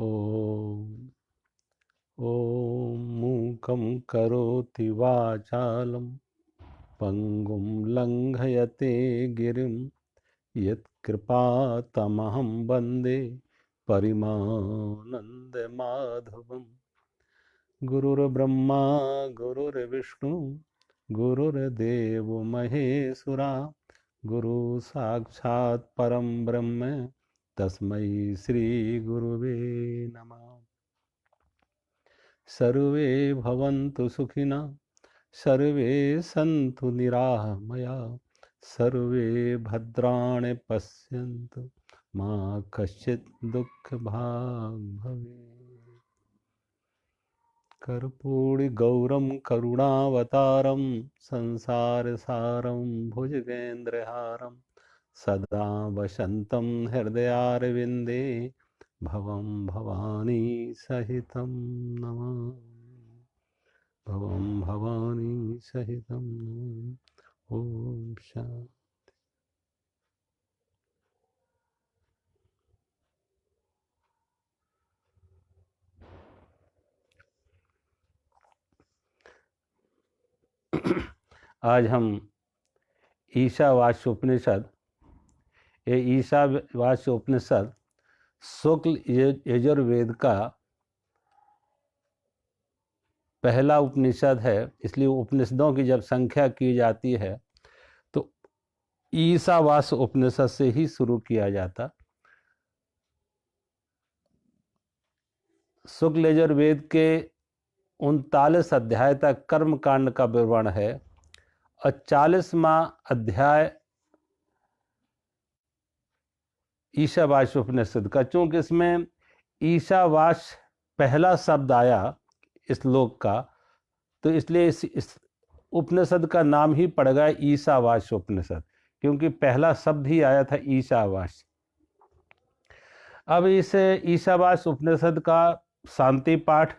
ॐ मूकं करोति वाचालं पङ्गुं लङ्घयते गिरिं यत्कृपातमहं वन्दे परिमानन्दमाधवम्। गुरुर्ब्रह्मा गुरुर्विष्णु गुरुर्देवो महेश्वरा गुरु साक्षात् परं ब्रह्म तस्मै श्री गुरुवे नमः। सर्वे भवन्तु सुखिनः, सर्वे सन्तु निरामयाः, सर्वे भद्राणि पश्यन्तु मा कश्चित् दुःखभाग् भवेत्। कर्पूरगौरं करुणावतारं संसारसारं भुजगेन्द्रहारं सदा वसन्तं हृदयारविन्दे भवं भवानी सहितं नमामि। भवं भवानी सहितं नमामि। ओम शांति। आज हम ईशावास्य उपनिषद शुक्ल यजुर्वेद का पहला उपनिषद है। इसलिए उपनिषदों की जब संख्या की जाती है तो ईशावास्य उपनिषद से ही शुरू किया जाता। शुक्ल यजुर्वेद के 39 अध्याय तक कर्म कांड का विवरण है और 40वां अध्याय ईशावास्य उपनिषद का। चूंकि इसमें ईशावास्य पहला शब्द आया इस श्लोक का, तो इसलिए इस उपनिषद का नाम ही पड़ गया ईशावास्य उपनिषद, क्योंकि पहला शब्द ही आया था ईशावास्य। अब इस ईशावास्य उपनिषद का शांति पाठ,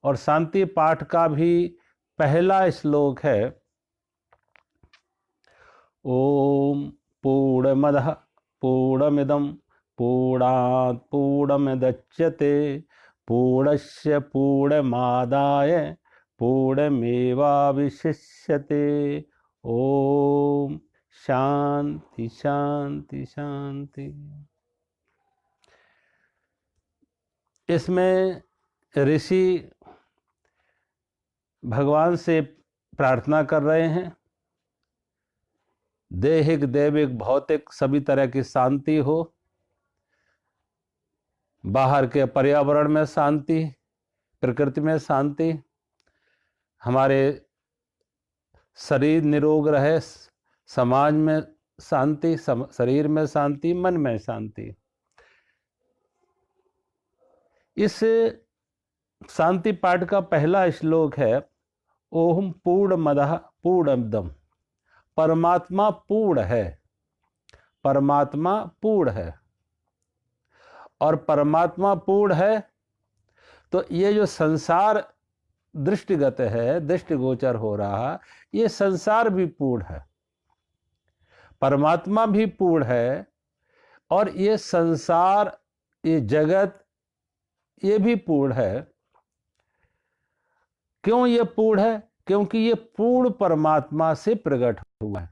और शांति पाठ का भी पहला श्लोक है ओम पूर्णमदः पूर्णमिदं पूर्णात् पूर्णमुदच्यते पूर्णस्य पूर्णमादाय पूर्णमेवावशिष्यते। ओम शांति शांति शांति। इसमें ऋषि भगवान से प्रार्थना कर रहे हैं, दैहिक दैविक भौतिक सभी तरह की शांति हो, बाहर के पर्यावरण में शांति, प्रकृति में शांति, हमारे शरीर निरोग रहे, समाज में शांति, शरीर में शांति, मन में शांति। इस शांति पाठ का पहला श्लोक है ओम पूर्णमदः पूर्णमिदं। परमात्मा पूर्ण है, परमात्मा पूर्ण है, और परमात्मा पूर्ण है तो ये जो संसार दृष्टिगत है, दृष्टिगोचर हो रहा, ये संसार भी पूर्ण है, परमात्मा भी पूर्ण है, और ये संसार, ये जगत, ये भी पूर्ण है। क्यों ये पूर्ण है? क्योंकि ये पूर्ण परमात्मा से प्रकट हुआ है।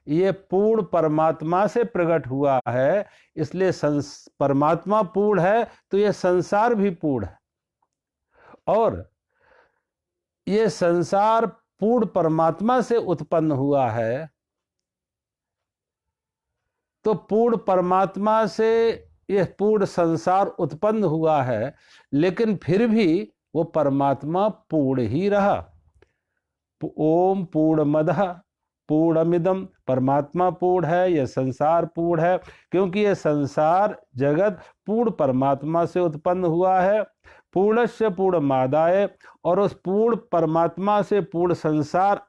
ये पूर्ण परमात्मा से प्रकट हुआ है, इसलिए परमात्मा पूर्ण है तो ये संसार भी पूर्ण है, और ये संसार पूर्ण परमात्मा से उत्पन्न हुआ है, तो पूर्ण परमात्मा से यह पूर्ण संसार उत्पन्न हुआ है, लेकिन फिर भी वो परमात्मा पूर्ण ही रहा। ओम पूर्णमदः पूर्णमिदं, परमात्मा पूर्ण है, यह संसार पूर्ण है, क्योंकि यह संसार जगत पूर्ण परमात्मा से उत्पन्न हुआ है। पूर्णस्य पूर्णमादाय, और उस पूर्ण परमात्मा से पूर्ण संसार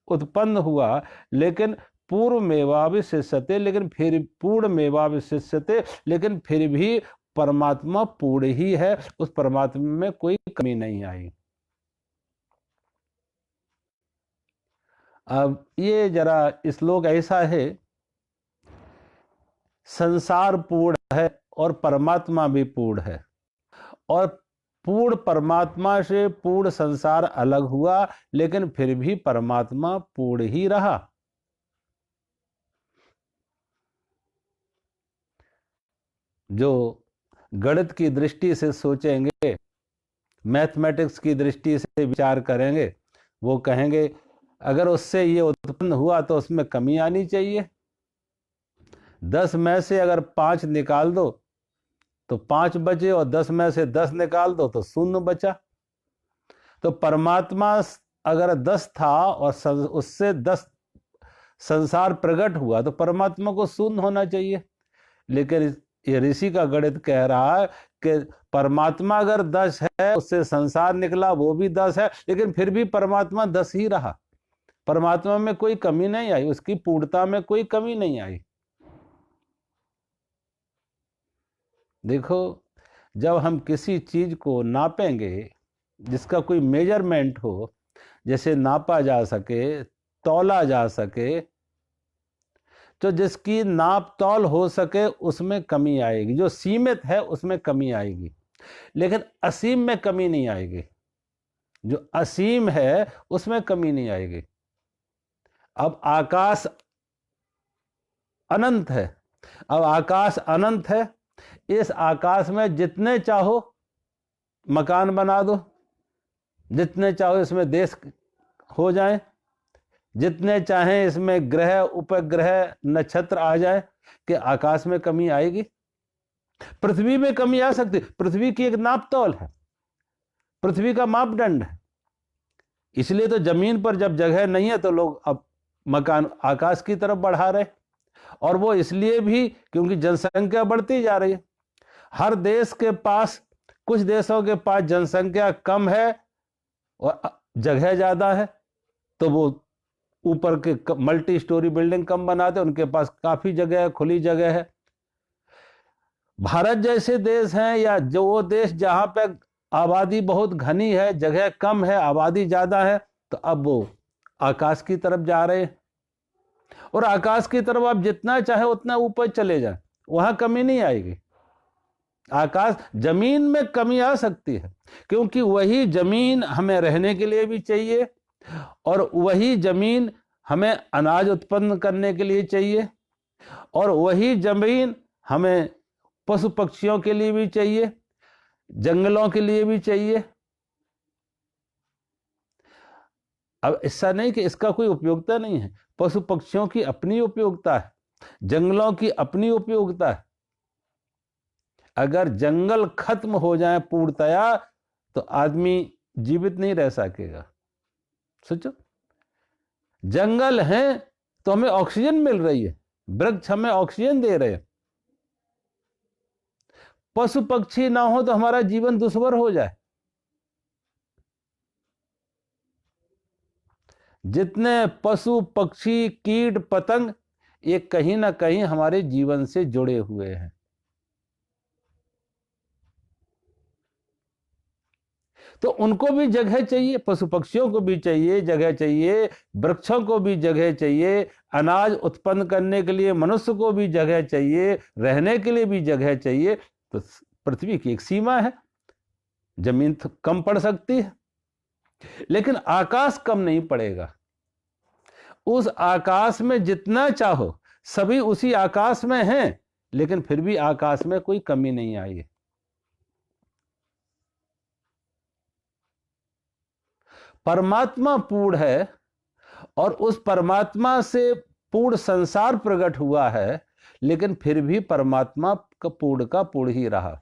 उत्पन्न हुआ, लेकिन पूर्णमेवावशिष्यते, लेकिन फिर पूर्णमेवावशिष्यते, लेकिन फिर भी परमात्मा पूर्ण ही है, उस परमात्मा में कोई कमी नहीं आई। अब ये जरा श्लोक ऐसा है, संसार पूर्ण है और परमात्मा भी पूर्ण है। और पूर्ण परमात्मा से पूर्ण संसार अलग हुआ, लेकिन फिर भी परमात्मा पूर्ण ही रहा। जो गणित की दृष्टि से सोचेंगे, मैथमेटिक्स की दृष्टि से विचार करेंगे, वो कहेंगे अगर उससे ये उत्पन्न हुआ तो उसमें कमी आनी चाहिए। 10 में से अगर 5 निकाल दो तो 5 बचे, और 10 में से 10 निकाल दो तो 0 बचा। तो परमात्मा अगर 10 था और उससे 10 संसार प्रकट हुआ तो परमात्मा को 0 होना चाहिए। लेकिन ये ऋषि का गणित कह रहा है कि परमात्मा अगर 10 है, उससे संसार निकला, वो भी 10 है, लेकिन फिर भी परमात्मा 10 ही रहा। परमात्मा में कोई कमी नहीं आई, उसकी पूर्णता में कोई कमी नहीं आई। देखो, जब हम किसी चीज को नापेंगे, जिसका कोई मेजरमेंट हो, जैसे नापा जा सके, तौला जा सके, तो जिसकी नाप तौल हो सके उसमें कमी आएगी। जो सीमित है उसमें कमी आएगी, लेकिन असीम में कमी नहीं आएगी। जो असीम है उसमें कमी नहीं आएगी। अब आकाश अनंत है। अब आकाश अनंत है, इस आकाश में जितने चाहो मकान बना दो, जितने चाहो इसमें देश हो जाए, जितने चाहें इसमें ग्रह उपग्रह नक्षत्र आ जाए, कि आकाश में कमी आएगी? पृथ्वी में कमी आ सकती? पृथ्वी की एक नाप तौल है, पृथ्वी का मापदंड है। इसलिए तो जमीन पर जब जगह नहीं है तो लोग अब मकान आकाश की तरफ बढ़ा रहे, और वो इसलिए भी क्योंकि जनसंख्या बढ़ती जा रही है। हर देश के पास, कुछ देशों के पास जनसंख्या कम है और जगह ज्यादा है, तो वो ऊपर के मल्टी स्टोरी बिल्डिंग कम बनाते, उनके पास काफी जगह है, खुली जगह है। भारत जैसे देश हैं, या जो वो देश जहां पे आबादी बहुत घनी है, जगह कम है, आबादी ज्यादा है, तो अब वो आकाश की तरफ जा रहे हैं। और आकाश की तरफ आप जितना चाहे उतना ऊपर चले जाए, वहां कमी नहीं आएगी। आकाश, जमीन में कमी आ सकती है, क्योंकि वही जमीन हमें रहने के लिए भी चाहिए, और वही जमीन हमें अनाज उत्पन्न करने के लिए चाहिए, और वही जमीन हमें पशु पक्षियों के लिए भी चाहिए, जंगलों के लिए भी चाहिए। अब ऐसा नहीं कि इसका कोई उपयोगिता नहीं है। पशु पक्षियों की अपनी उपयोगिता है, जंगलों की अपनी उपयोगिता है। अगर जंगल खत्म हो जाए पूर्णतया तो आदमी जीवित नहीं रह सकेगा। सोचो, जंगल है तो हमें ऑक्सीजन मिल रही है, वृक्ष हमें ऑक्सीजन दे रहे हैं। पशु पक्षी ना हो तो हमारा जीवन दुश्वार हो जाए। जितने पशु पक्षी कीट पतंग, ये कहीं ना कहीं हमारे जीवन से जुड़े हुए हैं। तो उनको भी जगह चाहिए, पशु पक्षियों को भी चाहिए, जगह चाहिए, वृक्षों को भी जगह चाहिए, अनाज उत्पन्न करने के लिए मनुष्य को भी जगह चाहिए, रहने के लिए भी जगह चाहिए। तो पृथ्वी की एक सीमा है, जमीन तो कम पड़ सकती है, लेकिन आकाश कम नहीं पड़ेगा। उस आकाश में जितना चाहो, सभी उसी आकाश में हैं, लेकिन फिर भी आकाश में कोई कमी नहीं आई है। परमात्मा पूर्ण है, और उस परमात्मा से पूर्ण संसार प्रकट हुआ है, लेकिन फिर भी परमात्मा का पूर्ण ही रहा।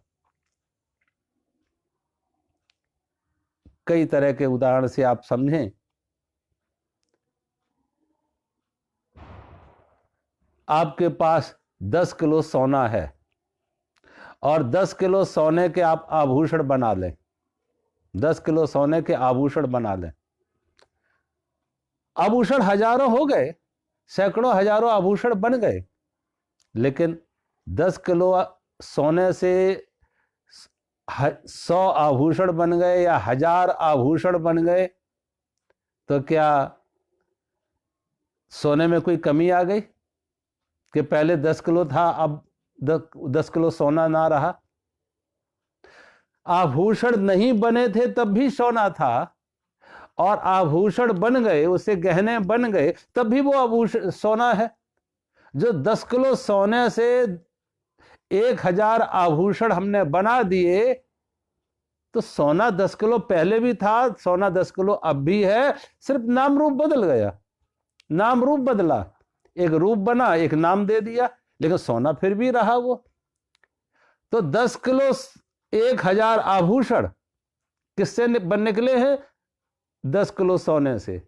कई तरह के उदाहरण से आप समझें। आपके पास 10 किलो सोना है, और 10 किलो सोने के आप आभूषण बना लें, 10 किलो सोने के आभूषण बना लें। आभूषण हजारों हो गए, सैकड़ों हजारों आभूषण बन गए, लेकिन 10 किलो सोने से 100 आभूषण बन गए या 1000 आभूषण बन गए, तो क्या सोने में कोई कमी आ गई कि पहले 10 किलो था, अब 10 किलो सोना ना रहा? आभूषण नहीं बने थे तब भी सोना था, और आभूषण बन गए, उससे गहने बन गए, तब भी वो आभूषण सोना है। जो 10 किलो सोने से 1000 आभूषण हमने बना दिए, तो सोना 10 किलो पहले भी था, सोना 10 किलो अब भी है, सिर्फ नाम रूप बदल गया। नाम रूप बदला, एक रूप बना, एक नाम दे दिया, लेकिन सोना फिर भी रहा वो। तो 10 किलो 1000 आभूषण किससे निकले हैं? 10 किलो सोने से।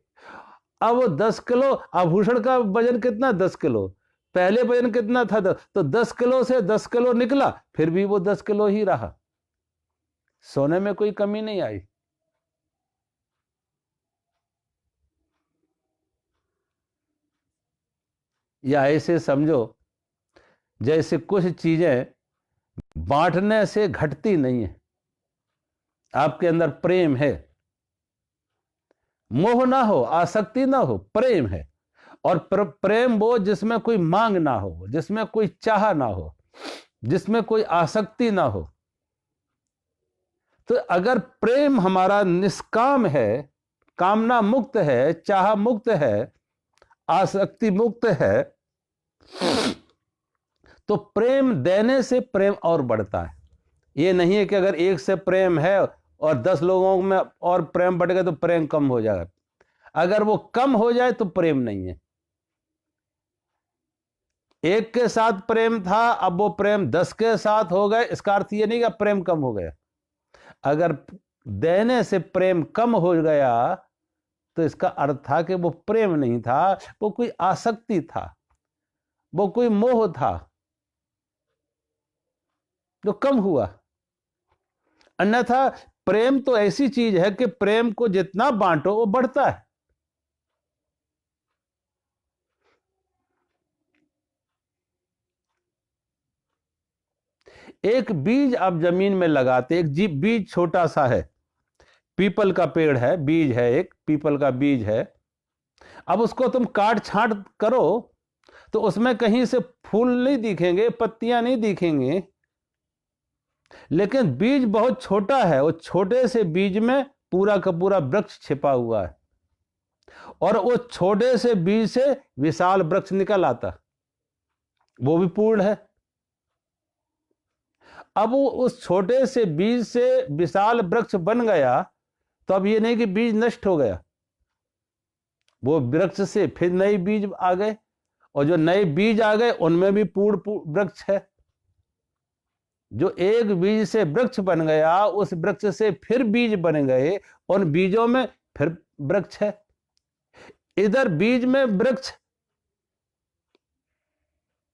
अब वो 10 किलो आभूषण का वजन कितना? 10 किलो। पहले वजन कितना था? तो 10 किलो से 10 किलो निकला, फिर भी वो 10 किलो ही रहा, सोने में कोई कमी नहीं आई। या ऐसे समझो जैसे कुछ चीजें बांटने से घटती नहीं है। आपके अंदर प्रेम है, मोह ना हो, आसक्ति ना हो, प्रेम है। और प्रेम वो जिसमें कोई मांग ना हो, जिसमें कोई चाह ना हो, जिसमें कोई आसक्ति ना हो। तो अगर प्रेम हमारा निष्काम है, कामना मुक्त है, चाह मुक्त है, आसक्ति मुक्त है, तो प्रेम देने से प्रेम और बढ़ता है। ये नहीं है कि अगर एक से प्रेम है और 10 लोगों में और प्रेम बढ़ गया तो प्रेम कम हो जाएगा। अगर वो कम हो जाए तो प्रेम नहीं है। एक के साथ प्रेम था, अब वो प्रेम 10 के साथ हो गए, इसका अर्थ ये नहीं कि प्रेम कम हो गया। अगर देने से प्रेम कम हो गया तो इसका अर्थ था कि वो प्रेम नहीं था, वो कोई आसक्ति था, वो कोई मोह था जो कम हुआ। अन्यथा प्रेम तो ऐसी चीज है कि प्रेम को जितना बांटो वो बढ़ता है। एक बीज आप जमीन में लगाते, एक बीज छोटा सा है, पीपल का पेड़ है, बीज है, एक पीपल का बीज है। अब उसको तुम काट छांट करो तो उसमें कहीं से फूल नहीं दिखेंगे, पत्तियां नहीं दिखेंगे, लेकिन बीज बहुत छोटा है। वो छोटे से बीज में पूरा का पूरा वृक्ष छिपा हुआ है, और वो छोटे से बीज से विशाल वृक्ष निकल आता, वो भी पूर्ण है। अब वो उस छोटे से बीज से विशाल वृक्ष बन गया, तो अब ये नहीं कि बीज नष्ट हो गया, वो वृक्ष से फिर नए बीज आ गए, और जो नए बीज आ गए उनमें भी पूर्ण वृक्ष है। जो एक बीज से वृक्ष बन गया, उस वृक्ष से फिर बीज बन गए, उन बीजों में फिर वृक्ष है। इधर बीज में वृक्ष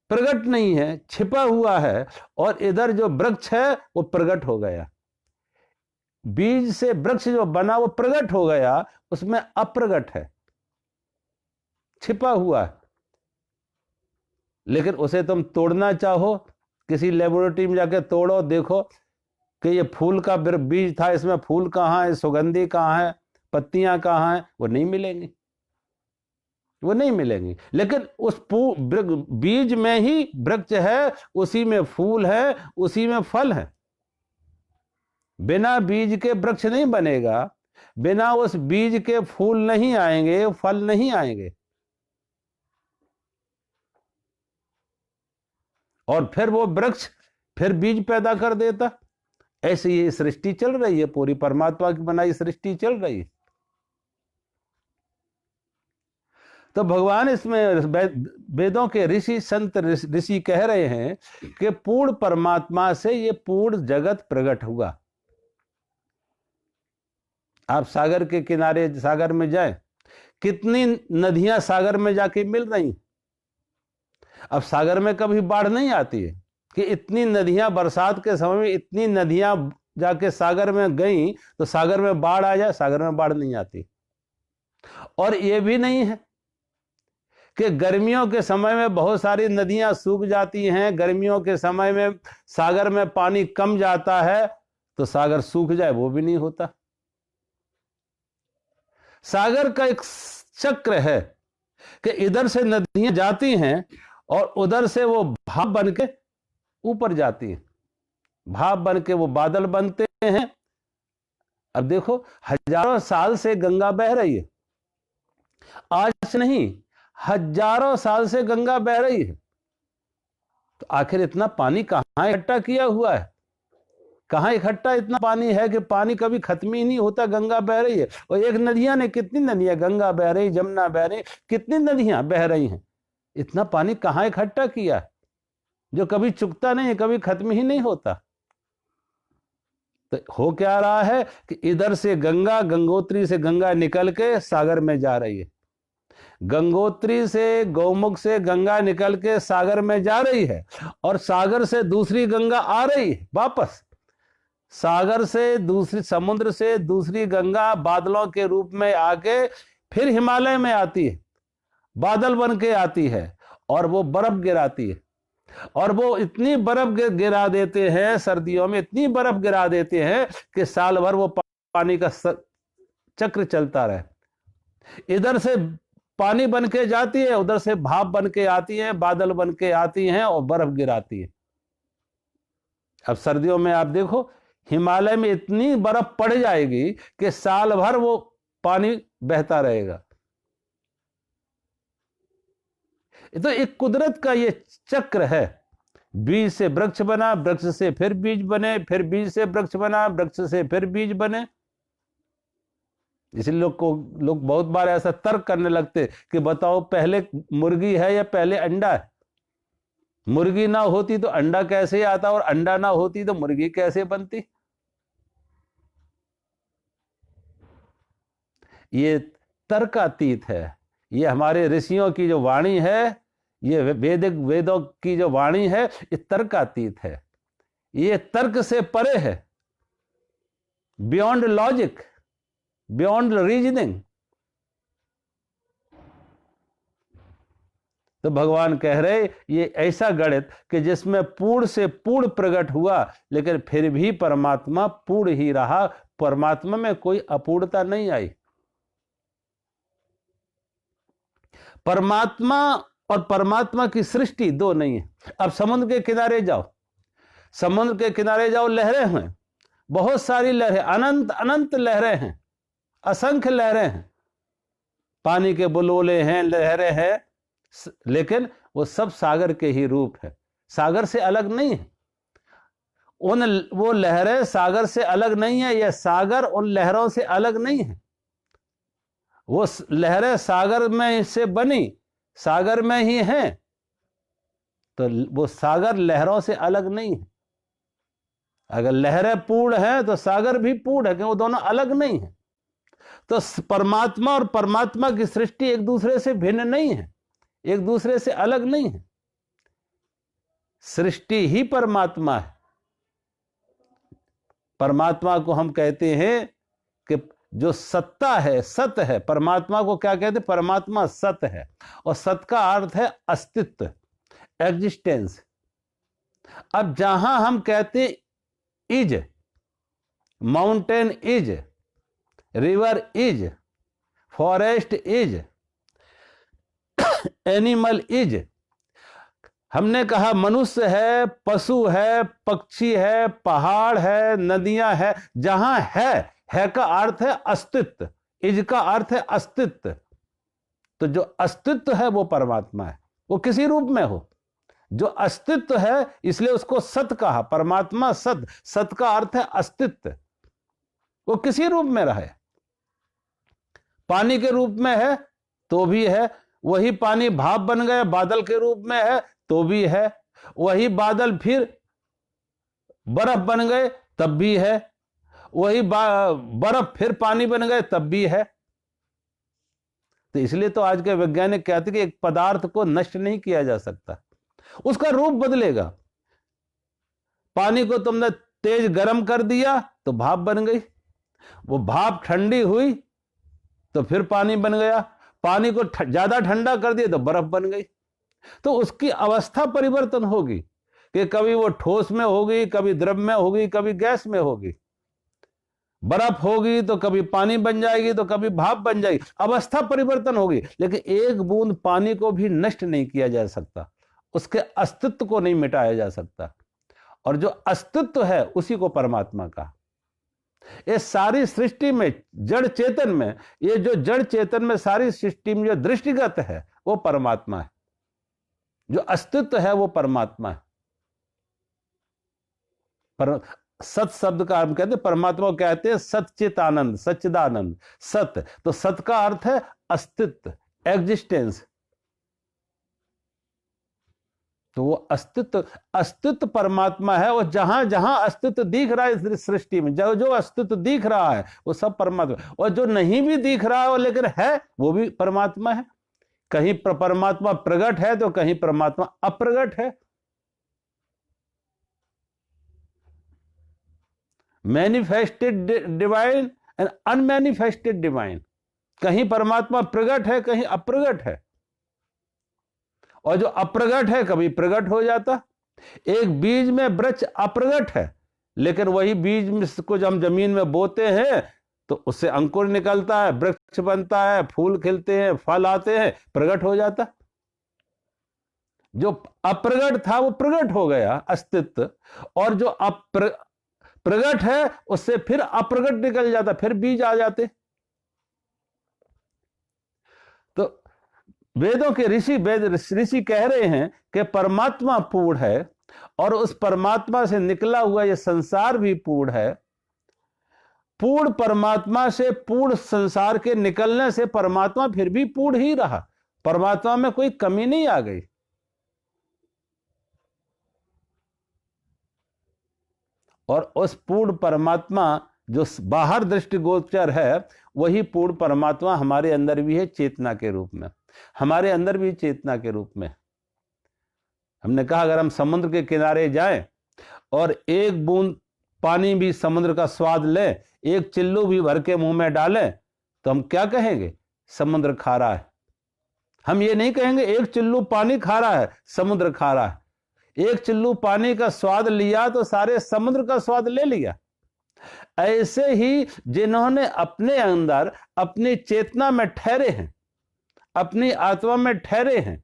प्रकट नहीं है, छिपा हुआ है, और इधर जो वृक्ष है वो प्रकट हो गया। बीज से वृक्ष जो बना वो प्रकट हो गया, उसमें अप्रगट है, छिपा हुआ है। लेकिन उसे तुम तोड़ना चाहो, किसी लेबोरेटरी में जाके तोड़ो, देखो कि ये फूल का बीज था, इसमें फूल कहाँ है, सुगंधी कहाँ है, पत्तियां कहाँ हैं, वो नहीं मिलेंगी, वो नहीं मिलेंगी। लेकिन उस बीज में ही वृक्ष है, उसी में फूल है, उसी में फल है। बिना बीज के वृक्ष नहीं बनेगा, बिना उस बीज के फूल नहीं आएंगे, फल नहीं आएंगे। और फिर वो वृक्ष फिर बीज पैदा कर देता। ऐसे ये सृष्टि चल रही है, पूरी परमात्मा की बनाई सृष्टि चल रही है। तो भगवान इसमें वेदों के ऋषि संत ऋषि कह रहे हैं कि पूर्ण परमात्मा से ये पूर्ण जगत प्रकट हुआ। आप सागर के किनारे, सागर में जाएं, कितनी नदियां सागर में जाके मिल रही। अब सागर में कभी बाढ़ नहीं आती है कि इतनी नदियां बरसात के समय में इतनी नदियां जाके सागर में गई तो सागर में बाढ़ आ जाए, सागर में बाढ़ नहीं आती। और यह भी नहीं है कि गर्मियों के समय में बहुत सारी नदियां सूख जाती हैं, गर्मियों के समय में सागर में पानी कम जाता है तो सागर सूख जाए, वो भी नहीं होता। सागर का एक चक्र है कि इधर से नदियां जाती हैं और उधर से वो भाप बन के ऊपर जाती हैं, भाप बन के वो बादल बनते हैं। अब देखो, हजारों साल से गंगा बह रही है, आज से नहीं, हजारों साल से गंगा बह रही है। तो आखिर इतना पानी कहां इकट्ठा किया हुआ है? कहां इकट्ठा इतना पानी है कि पानी कभी खत्म ही नहीं होता, गंगा बह रही है। और एक नदियां ने, कितनी नदियां, गंगा बह रही, जमुना बह रही, कितनी नदियां बह रही हैं। इतना पानी कहां इकट्ठा किया है जो कभी चुकता नहीं, कभी खत्म ही नहीं होता। तो हो क्या रहा है कि इधर से गंगा, गंगोत्री से गंगा निकल के सागर में जा रही है, गंगोत्री से, गौमुख से गंगा निकल के सागर में जा रही है, और सागर से दूसरी गंगा आ रही है वापस। सागर से दूसरी, समुद्र से दूसरी गंगा बादलों के रूप में आके फिर हिमालय में आती है, बादल बन के आती है, और वो बर्फ गिराती है। और वो इतनी बर्फ गिरा देते हैं, सर्दियों में इतनी बर्फ गिरा देते हैं कि साल भर वो पानी का चक्र चलता रहे। इधर से पानी बन के जाती है, उधर से भाप बन के आती है, बादल बन के आती हैं और बर्फ गिराती है। अब सर्दियों में आप देखो, हिमालय में इतनी बर्फ पड़ जाएगी कि साल भर वो पानी बहता रहेगा। तो एक कुदरत का ये चक्र है। बीज से वृक्ष बना, वृक्ष से फिर बीज बने, फिर बीज से वृक्ष बना, वृक्ष से फिर बीज बने। इसलिए लोग बहुत बार ऐसा तर्क करने लगते कि बताओ पहले मुर्गी है या पहले अंडा है? मुर्गी ना होती तो अंडा कैसे आता, और अंडा ना होती तो मुर्गी कैसे बनती? ये तर्कातीत है। ये हमारे ऋषियों की जो वाणी है, ये वेदों की जो वाणी है, ये तर्कातीत है, ये तर्क से परे है, बियॉन्ड लॉजिक, बियॉन्ड रीजनिंग। तो भगवान कह रहे, ये ऐसा गणित कि जिसमें पूर्ण से पूर्ण प्रकट हुआ, लेकिन फिर भी परमात्मा पूर्ण ही रहा, परमात्मा में कोई अपूर्णता नहीं आई। परमात्मा और परमात्मा की सृष्टि दो नहीं है। अब समुद्र के किनारे जाओ, समुद्र के किनारे जाओ, लहरें हैं, बहुत सारी लहरें, अनंत अनंत लहरें हैं, असंख्य लहरें हैं, पानी के बुलबुले हैं, लहरें हैं, लेकिन वो सब सागर के ही रूप है, सागर से अलग नहीं है। वो लहरें सागर से अलग नहीं है, यह सागर उन लहरों से अलग नहीं है। वो लहरें सागर में से बनी, सागर में ही हैं, तो वो सागर लहरों से अलग नहीं है। अगर लहरें पूर्ण है तो सागर भी पूर्ण है, क्योंकि वो दोनों अलग नहीं है। तो परमात्मा और परमात्मा की सृष्टि एक दूसरे से भिन्न नहीं है, एक दूसरे से अलग नहीं है। सृष्टि ही परमात्मा है। परमात्मा को हम कहते हैं कि जो सत्ता है, सत है। परमात्मा को क्या कहते हैं? परमात्मा सत है, और सत का अर्थ है अस्तित्व, एग्जिस्टेंस। अब जहां हम कहते is, mountain is, river is, forest is, animal is, हमने कहा मनुष्य है, पशु है, पक्षी है, पहाड़ है, नदियां है, जहां है का अर्थ है अस्तित्व, इज का अर्थ है अस्तित्व। तो जो अस्तित्व है वो परमात्मा है, वो किसी रूप में हो, जो अस्तित्व है, इसलिए उसको सत कहा। परमात्मा सत, सत का अर्थ है अस्तित्व, वो किसी रूप में रहे। पानी के रूप में है तो भी है, वही पानी भाप बन गया, बादल के रूप में है तो भी है, वही बादल फिर बर्फ बन गए तब भी है, वही बर्फ फिर पानी बन गए तब भी है। तो इसलिए तो आज के वैज्ञानिक कहते हैं कि एक पदार्थ को नष्ट नहीं किया जा सकता, उसका रूप बदलेगा। पानी को तुमने तेज गर्म कर दिया तो भाप बन गई, वो भाप ठंडी हुई तो फिर पानी बन गया, पानी को ज्यादा ठंडा कर दिया तो बर्फ बन गई। तो उसकी अवस्था परिवर्तन होगी, कि कभी वो ठोस में होगी, कभी द्रव में होगी, कभी गैस में होगी। बर्फ होगी तो कभी पानी बन जाएगी, तो कभी भाप बन जाएगी, अवस्था परिवर्तन होगी। लेकिन एक बूंद पानी को भी नष्ट नहीं किया जा सकता, उसके अस्तित्व को नहीं मिटाया जा सकता। और जो अस्तित्व है उसी को परमात्मा का। ये सारी सृष्टि में, जड़ चेतन में, ये जो जड़ चेतन में सारी सृष्टि में जो दृष्टिगत है वो परमात्मा है, जो अस्तित्व है वो परमात्मा है। पर सत शब्द का हम कहते हैं, परमात्मा को कहते हैं सच्चित आनंद, सच्चिदानंद। सत, तो सत का अर्थ है अस्तित्व, एग्जिस्टेंस। तो वो अस्तित्व, अस्तित्व परमात्मा है। और जहां जहां अस्तित्व दिख रहा है इस सृष्टि में, जो जो अस्तित्व दिख रहा है वो सब परमात्मा, और जो नहीं भी दिख रहा है लेकिन है वो भी परमात्मा है। कहीं परमात्मा प्रकट है तो कहीं परमात्मा अप्रगट है। Manifested divine and unmanifested divine. कहीं परमात्मा प्रकट है, कहीं अप्रगट है, और जो अप्रगट है कभी प्रकट हो जाता। एक बीज में वृक्ष अप्रगट है, लेकिन वही बीज को जब हम जमीन में बोते हैं तो उससे अंकुर निकलता है, वृक्ष बनता है, फूल खिलते हैं, फल आते हैं, प्रकट हो जाता। जो अप्रगट था वो प्रकट हो गया, अस्तित्व। और जो प्रगट है उससे फिर अप्रगट निकल जाता, फिर बीज आ जाते। तो वेदों के ऋषि कह रहे हैं कि परमात्मा पूर्ण है, और उस परमात्मा से निकला हुआ यह संसार भी पूर्ण है। पूर्ण परमात्मा से पूर्ण संसार के निकलने से परमात्मा फिर भी पूर्ण ही रहा, परमात्मा में कोई कमी नहीं आ गई। और उस पूर्ण परमात्मा जो बाहर दृष्टिगोचर है, वही पूर्ण परमात्मा हमारे अंदर भी है, चेतना के रूप में। हमारे अंदर भी चेतना के रूप में। हमने कहा अगर हम समुद्र के किनारे जाएं और एक बूंद पानी भी समुद्र का स्वाद लें, एक चिल्लू भी भर के मुंह में डालें, तो हम क्या कहेंगे? समुद्र खारा है। हम ये नहीं कहेंगे एक चिल्लू पानी खारा है, समुद्र खारा है। एक चिल्लू पानी का स्वाद लिया तो सारे समुद्र का स्वाद ले लिया। ऐसे ही जिन्होंने अपने अंदर अपनी चेतना में ठहरे हैं, अपनी आत्मा में ठहरे हैं,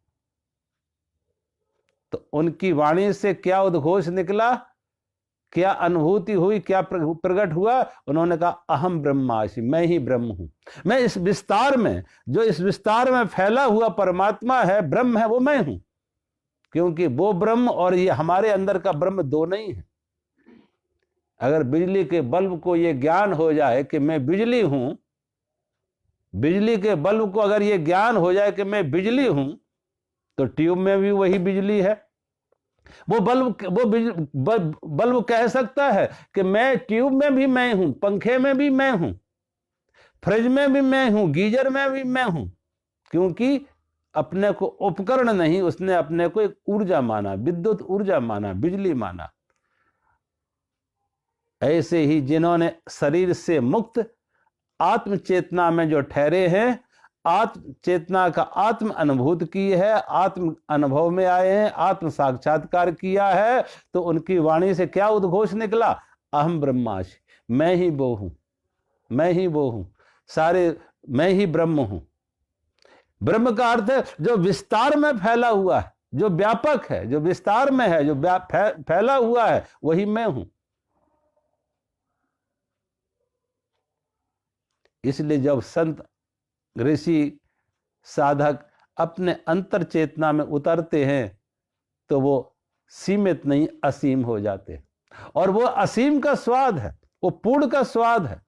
तो उनकी वाणी से क्या उद्घोष निकला, क्या अनुभूति हुई, क्या प्रकट हुआ? उन्होंने कहा अहम ब्रह्मास्मि, मैं ही ब्रह्म हूं। मैं इस विस्तार में, जो इस विस्तार में फैला हुआ परमात्मा है, ब्रह्म है, वो मैं हूं। क्योंकि वो ब्रह्म और ये हमारे अंदर का ब्रह्म दो नहीं है। अगर बिजली के बल्ब को ये ज्ञान हो जाए कि मैं बिजली हूं, बिजली के बल्ब को अगर ये ज्ञान हो जाए कि मैं बिजली हूं, तो ट्यूब में भी वही बिजली है। वो बल्ब कह सकता है कि मैं ट्यूब में भी मैं हूं, पंखे में भी मैं हूं, फ्रिज में भी मैं हूं, गीजर में भी मैं हूं। क्योंकि अपने को उपकरण नहीं, उसने अपने को एक ऊर्जा माना, विद्युत ऊर्जा माना, बिजली माना। ऐसे ही जिन्होंने शरीर से मुक्त आत्म चेतना में जो ठहरे हैं, आत्म चेतना का आत्म अनुभूत की है, आत्म अनुभव में आए हैं, आत्म साक्षात्कार किया है, तो उनकी वाणी से क्या उद्घोष निकला? अहम ब्रह्मास्मि, मैं ही वो हूं, मैं ही वो हूं, सारे मैं ही ब्रह्म हूं। ब्रह्म का अर्थ है जो विस्तार में फैला हुआ है, जो व्यापक है, जो विस्तार में है, जो फैला हुआ है, वही मैं हूं। इसलिए जब संत, ऋषि, साधक अपने अंतर चेतना में उतरते हैं तो वो सीमित नहीं, असीम हो जाते। और वो असीम का स्वाद है, वो पूर्ण का स्वाद है।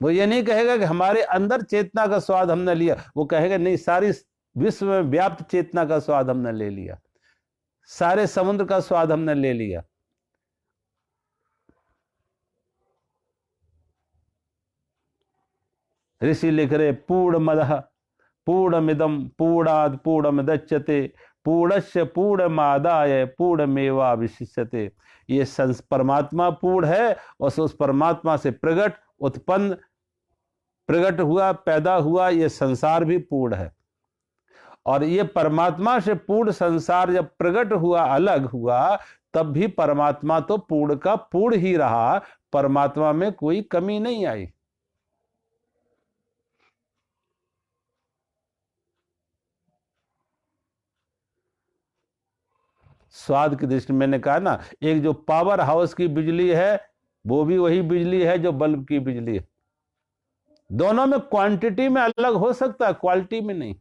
वो ये नहीं कहेगा कि हमारे अंदर चेतना का स्वाद हमने लिया, वो कहेगा नहीं, सारी विश्व में व्याप्त चेतना का स्वाद हमने ले लिया, सारे समुद्र का स्वाद हमने ले लिया। ऋषि लिख रहे पूर्णमदः पूर्णमिदं पूर्णात् पूर्णमुदच्यते पूर्णस्य पूर्णमादाय पूर्णमेवावशिष्यते। ये परमात्मा पूर्ण है, और उस परमात्मा से प्रकट, उत्पन्न, प्रकट हुआ, पैदा हुआ ये संसार भी पूर्ण है। और ये परमात्मा से पूर्ण संसार जब प्रकट हुआ, अलग हुआ, तब भी परमात्मा तो पूर्ण का पूर्ण ही रहा, परमात्मा में कोई कमी नहीं आई। स्वाद की दृष्टि मैंने कहा ना, एक जो पावर हाउस की बिजली है, वो भी वही बिजली है जो बल्ब की बिजली है। दोनों में क्वांटिटी में अलग हो सकता है, क्वालिटी में नहीं।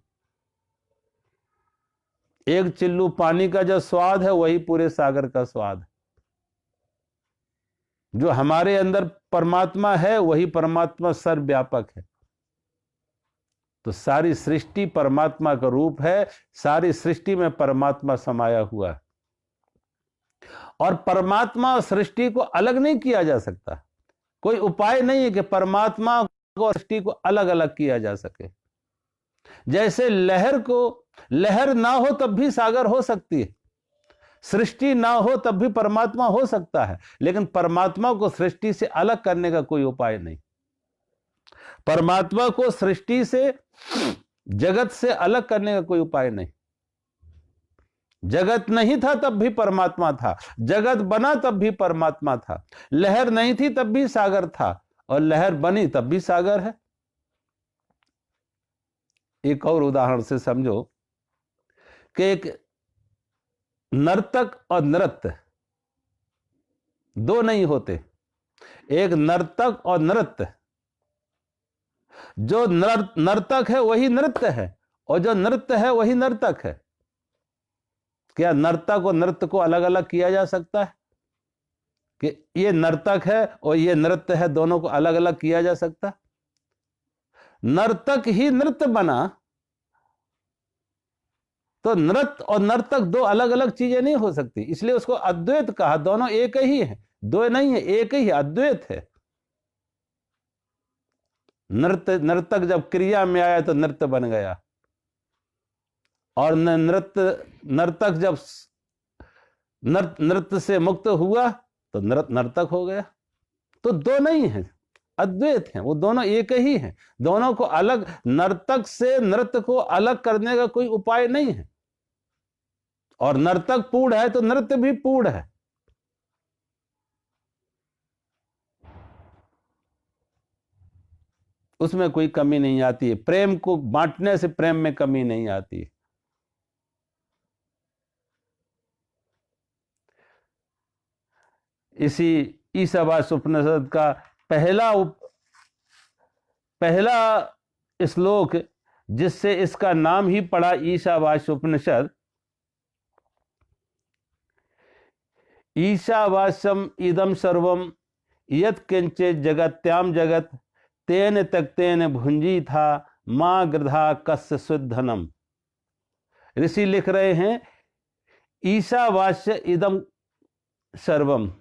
एक चिल्लू पानी का जो स्वाद है वही पूरे सागर का स्वाद है। जो हमारे अंदर परमात्मा है वही परमात्मा सर्वव्यापक है। तो सारी सृष्टि परमात्मा का रूप है, सारी सृष्टि में परमात्मा समाया हुआ है। और परमात्मा और सृष्टि को अलग नहीं किया जा सकता। कोई उपाय नहीं है कि परमात्मा को सृष्टि को अलग अलग किया जा सके। जैसे लहर ना हो तब भी सागर हो सकती है, सृष्टि ना हो तब भी परमात्मा हो सकता है, लेकिन परमात्मा को सृष्टि से अलग करने का कोई उपाय नहीं। परमात्मा को सृष्टि से, जगत से अलग करने का कोई उपाय नहीं। जगत नहीं था तब भी परमात्मा था, जगत बना तब भी परमात्मा था, लहर नहीं थी तब भी सागर था, और लहर बनी तब भी सागर है। एक और उदाहरण से समझो कि एक नर्तक और नृत्य दो नहीं होते। एक नर्तक और नृत्य, जो नर्तक है वही नृत्य है, और जो नृत्य है वही नर्तक है। क्या नर्तक और नृत्य को अलग अलग किया जा सकता है? कि ये नर्तक है और ये नृत्य है, दोनों को अलग अलग किया जा सकता? नर्तक ही नृत्य बना तो नृत्य और नर्तक दो अलग अलग चीजें नहीं हो सकती, इसलिए उसको अद्वैत कहा। दोनों एक ही है, दो नहीं है, एक ही है, अद्वैत है। नर्तक जब क्रिया में आया तो नृत्य बन गया, और नर्तक जब नृत्य से मुक्त हुआ तो नर्तक हो गया। तो दो नहीं है, अद्वैत हैं, वो दोनों एक ही हैं। दोनों को अलग, नर्तक से नृत्य को अलग करने का कोई उपाय नहीं है। और नर्तक पूर्ण है तो नृत्य भी पूर्ण है। उसमें कोई कमी नहीं आती है। प्रेम को बांटने से प्रेम में कमी नहीं आती है। इसी ईशावास्य उपनिषद का पहला श्लोक, जिससे इसका नाम ही पड़ा ईशावास्य उपनिषद। ईशावास्यम इदम सर्वम यत् किंचित जगत्याम जगत तेन तक्तेन भुंजी था मां गृधा कस्य शुद्धनम। ऋषि लिख रहे हैं, ईशावास्य इदम सर्वम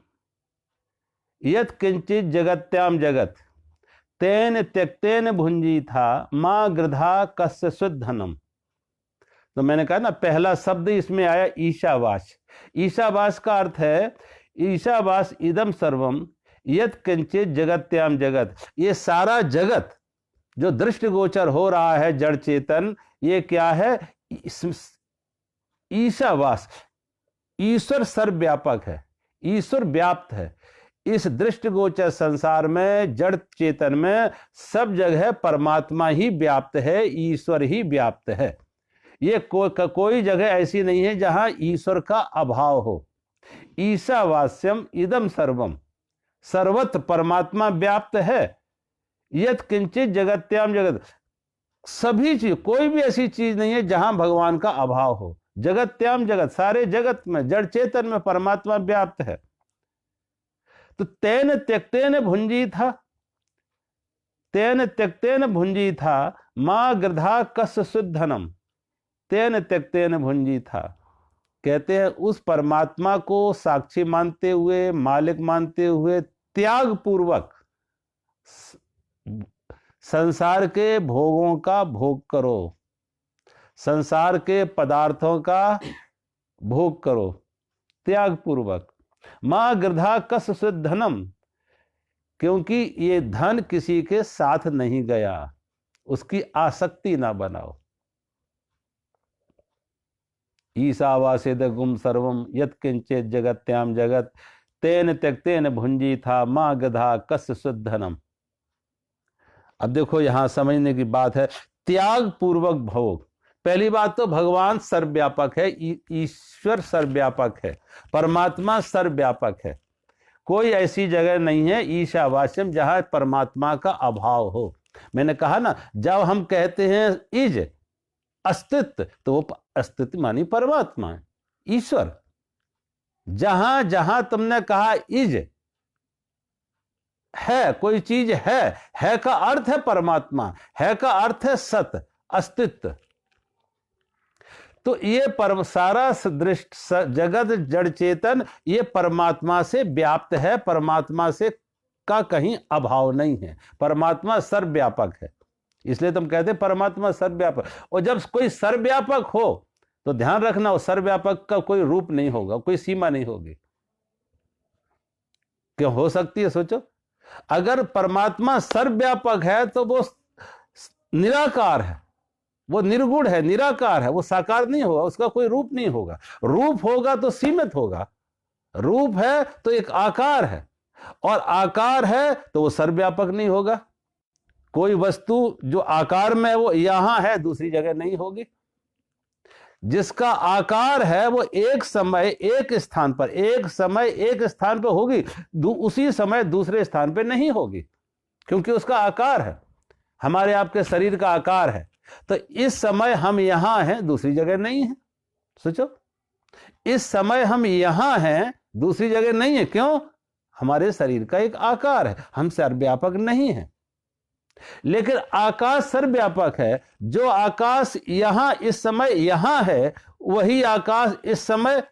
यत् किंचित जगत्याम जगत तेन त्यक्तेन भुंजी था मां गृधा कस्य शुद्धनम। तो मैंने कहा ना, पहला शब्द इसमें आया ईशावास। ईशावास का अर्थ है, ईशावास इदम सर्वम यत् किंचित जगत्याम जगत। ये सारा जगत जो दृष्टिगोचर हो रहा है, जड़ चेतन, ये क्या है? ईशावास। ईश्वर सर्वव्यापक है, ईश्वर व्याप्त है। इस दृष्टिगोचर संसार में, जड़ चेतन में, सब जगह परमात्मा ही व्याप्त है, ईश्वर ही व्याप्त है। ये कोई जगह ऐसी नहीं है जहां ईश्वर का अभाव हो। ईशावास्यम इदम सर्वम, सर्वत्र परमात्मा व्याप्त है। यत् किंचित जगत्याम जगत, सभी चीज, कोई भी ऐसी चीज नहीं है जहां भगवान का अभाव हो। जगत्याम जगत, सारे जगत में, जड़ चेतन में परमात्मा व्याप्त है। तो तेन त्यक्तेन भुंजी था, तेन त्यक्तेन भुंजी था मां गृधा कस्य शुद्धनम। तेन त्यक्तेन भुंजी था, कहते हैं उस परमात्मा को साक्षी मानते हुए, मालिक मानते हुए, त्याग पूर्वक संसार के भोगों का भोग करो, संसार के पदार्थों का भोग करो त्याग पूर्वक। मां गृधा कस्य शुद्धनम, क्योंकि ये धन किसी के साथ नहीं गया, उसकी आसक्ति ना बनाओ। ईशावास्यदगुम सर्वम यत् किंचित जगत्याम जगत तेन त्यक्तेन भुंजी था मां गृधा कस्य शुद्धनम। अब देखो, यहां समझने की बात है, त्याग पूर्वक भोग। पहली बात तो भगवान सर्वव्यापक है, ईश्वर सर्वव्यापक है, परमात्मा सर्वव्यापक है। कोई ऐसी जगह नहीं है ईशावास्यम जहां परमात्मा का अभाव हो। मैंने कहा ना, जब हम कहते हैं इज अस्तित्व, तो वो अस्तित्व मानी परमात्मा है, ईश्वर। जहां जहां तुमने कहा इज है, कोई चीज है का अर्थ है परमात्मा, है का अर्थ है सत, अस्तित्व। तो ये सारा दृष्ट जगत जड़ चेतन ये परमात्मा से व्याप्त है, परमात्मा से का कहीं अभाव नहीं है। परमात्मा सर्वव्यापक है, इसलिए तुम कहते हैं परमात्मा सर्वव्यापक। और जब कोई सर्वव्यापक हो तो ध्यान रखना, वो सर्वव्यापक का कोई रूप नहीं होगा, कोई सीमा नहीं होगी। क्यों हो सकती है? सोचो, अगर परमात्मा सर्वव्यापक है तो वो निराकार है, वो निर्गुण है, निराकार है, वो साकार नहीं होगा, उसका कोई रूप नहीं होगा। रूप होगा तो सीमित होगा, रूप है तो एक आकार है, और आकार है तो वो सर्वव्यापक नहीं होगा। कोई वस्तु जो आकार में है वो यहां है, दूसरी जगह नहीं होगी। जिसका आकार है वो एक समय एक स्थान पर, एक समय एक स्थान पर होगी, उसी समय दूसरे स्थान पर नहीं होगी, क्योंकि उसका आकार है। हमारे आपके शरीर का आकार है, तो इस समय हम यहां हैं, दूसरी जगह नहीं है। सोचो, इस समय हम यहां हैं, दूसरी जगह नहीं है। क्यों? हमारे शरीर का एक आकार है, हम सर्वव्यापक नहीं है। लेकिन आकाश सर्वव्यापक है। जो आकाश यहां इस समय यहां है, वही आकाश इस समय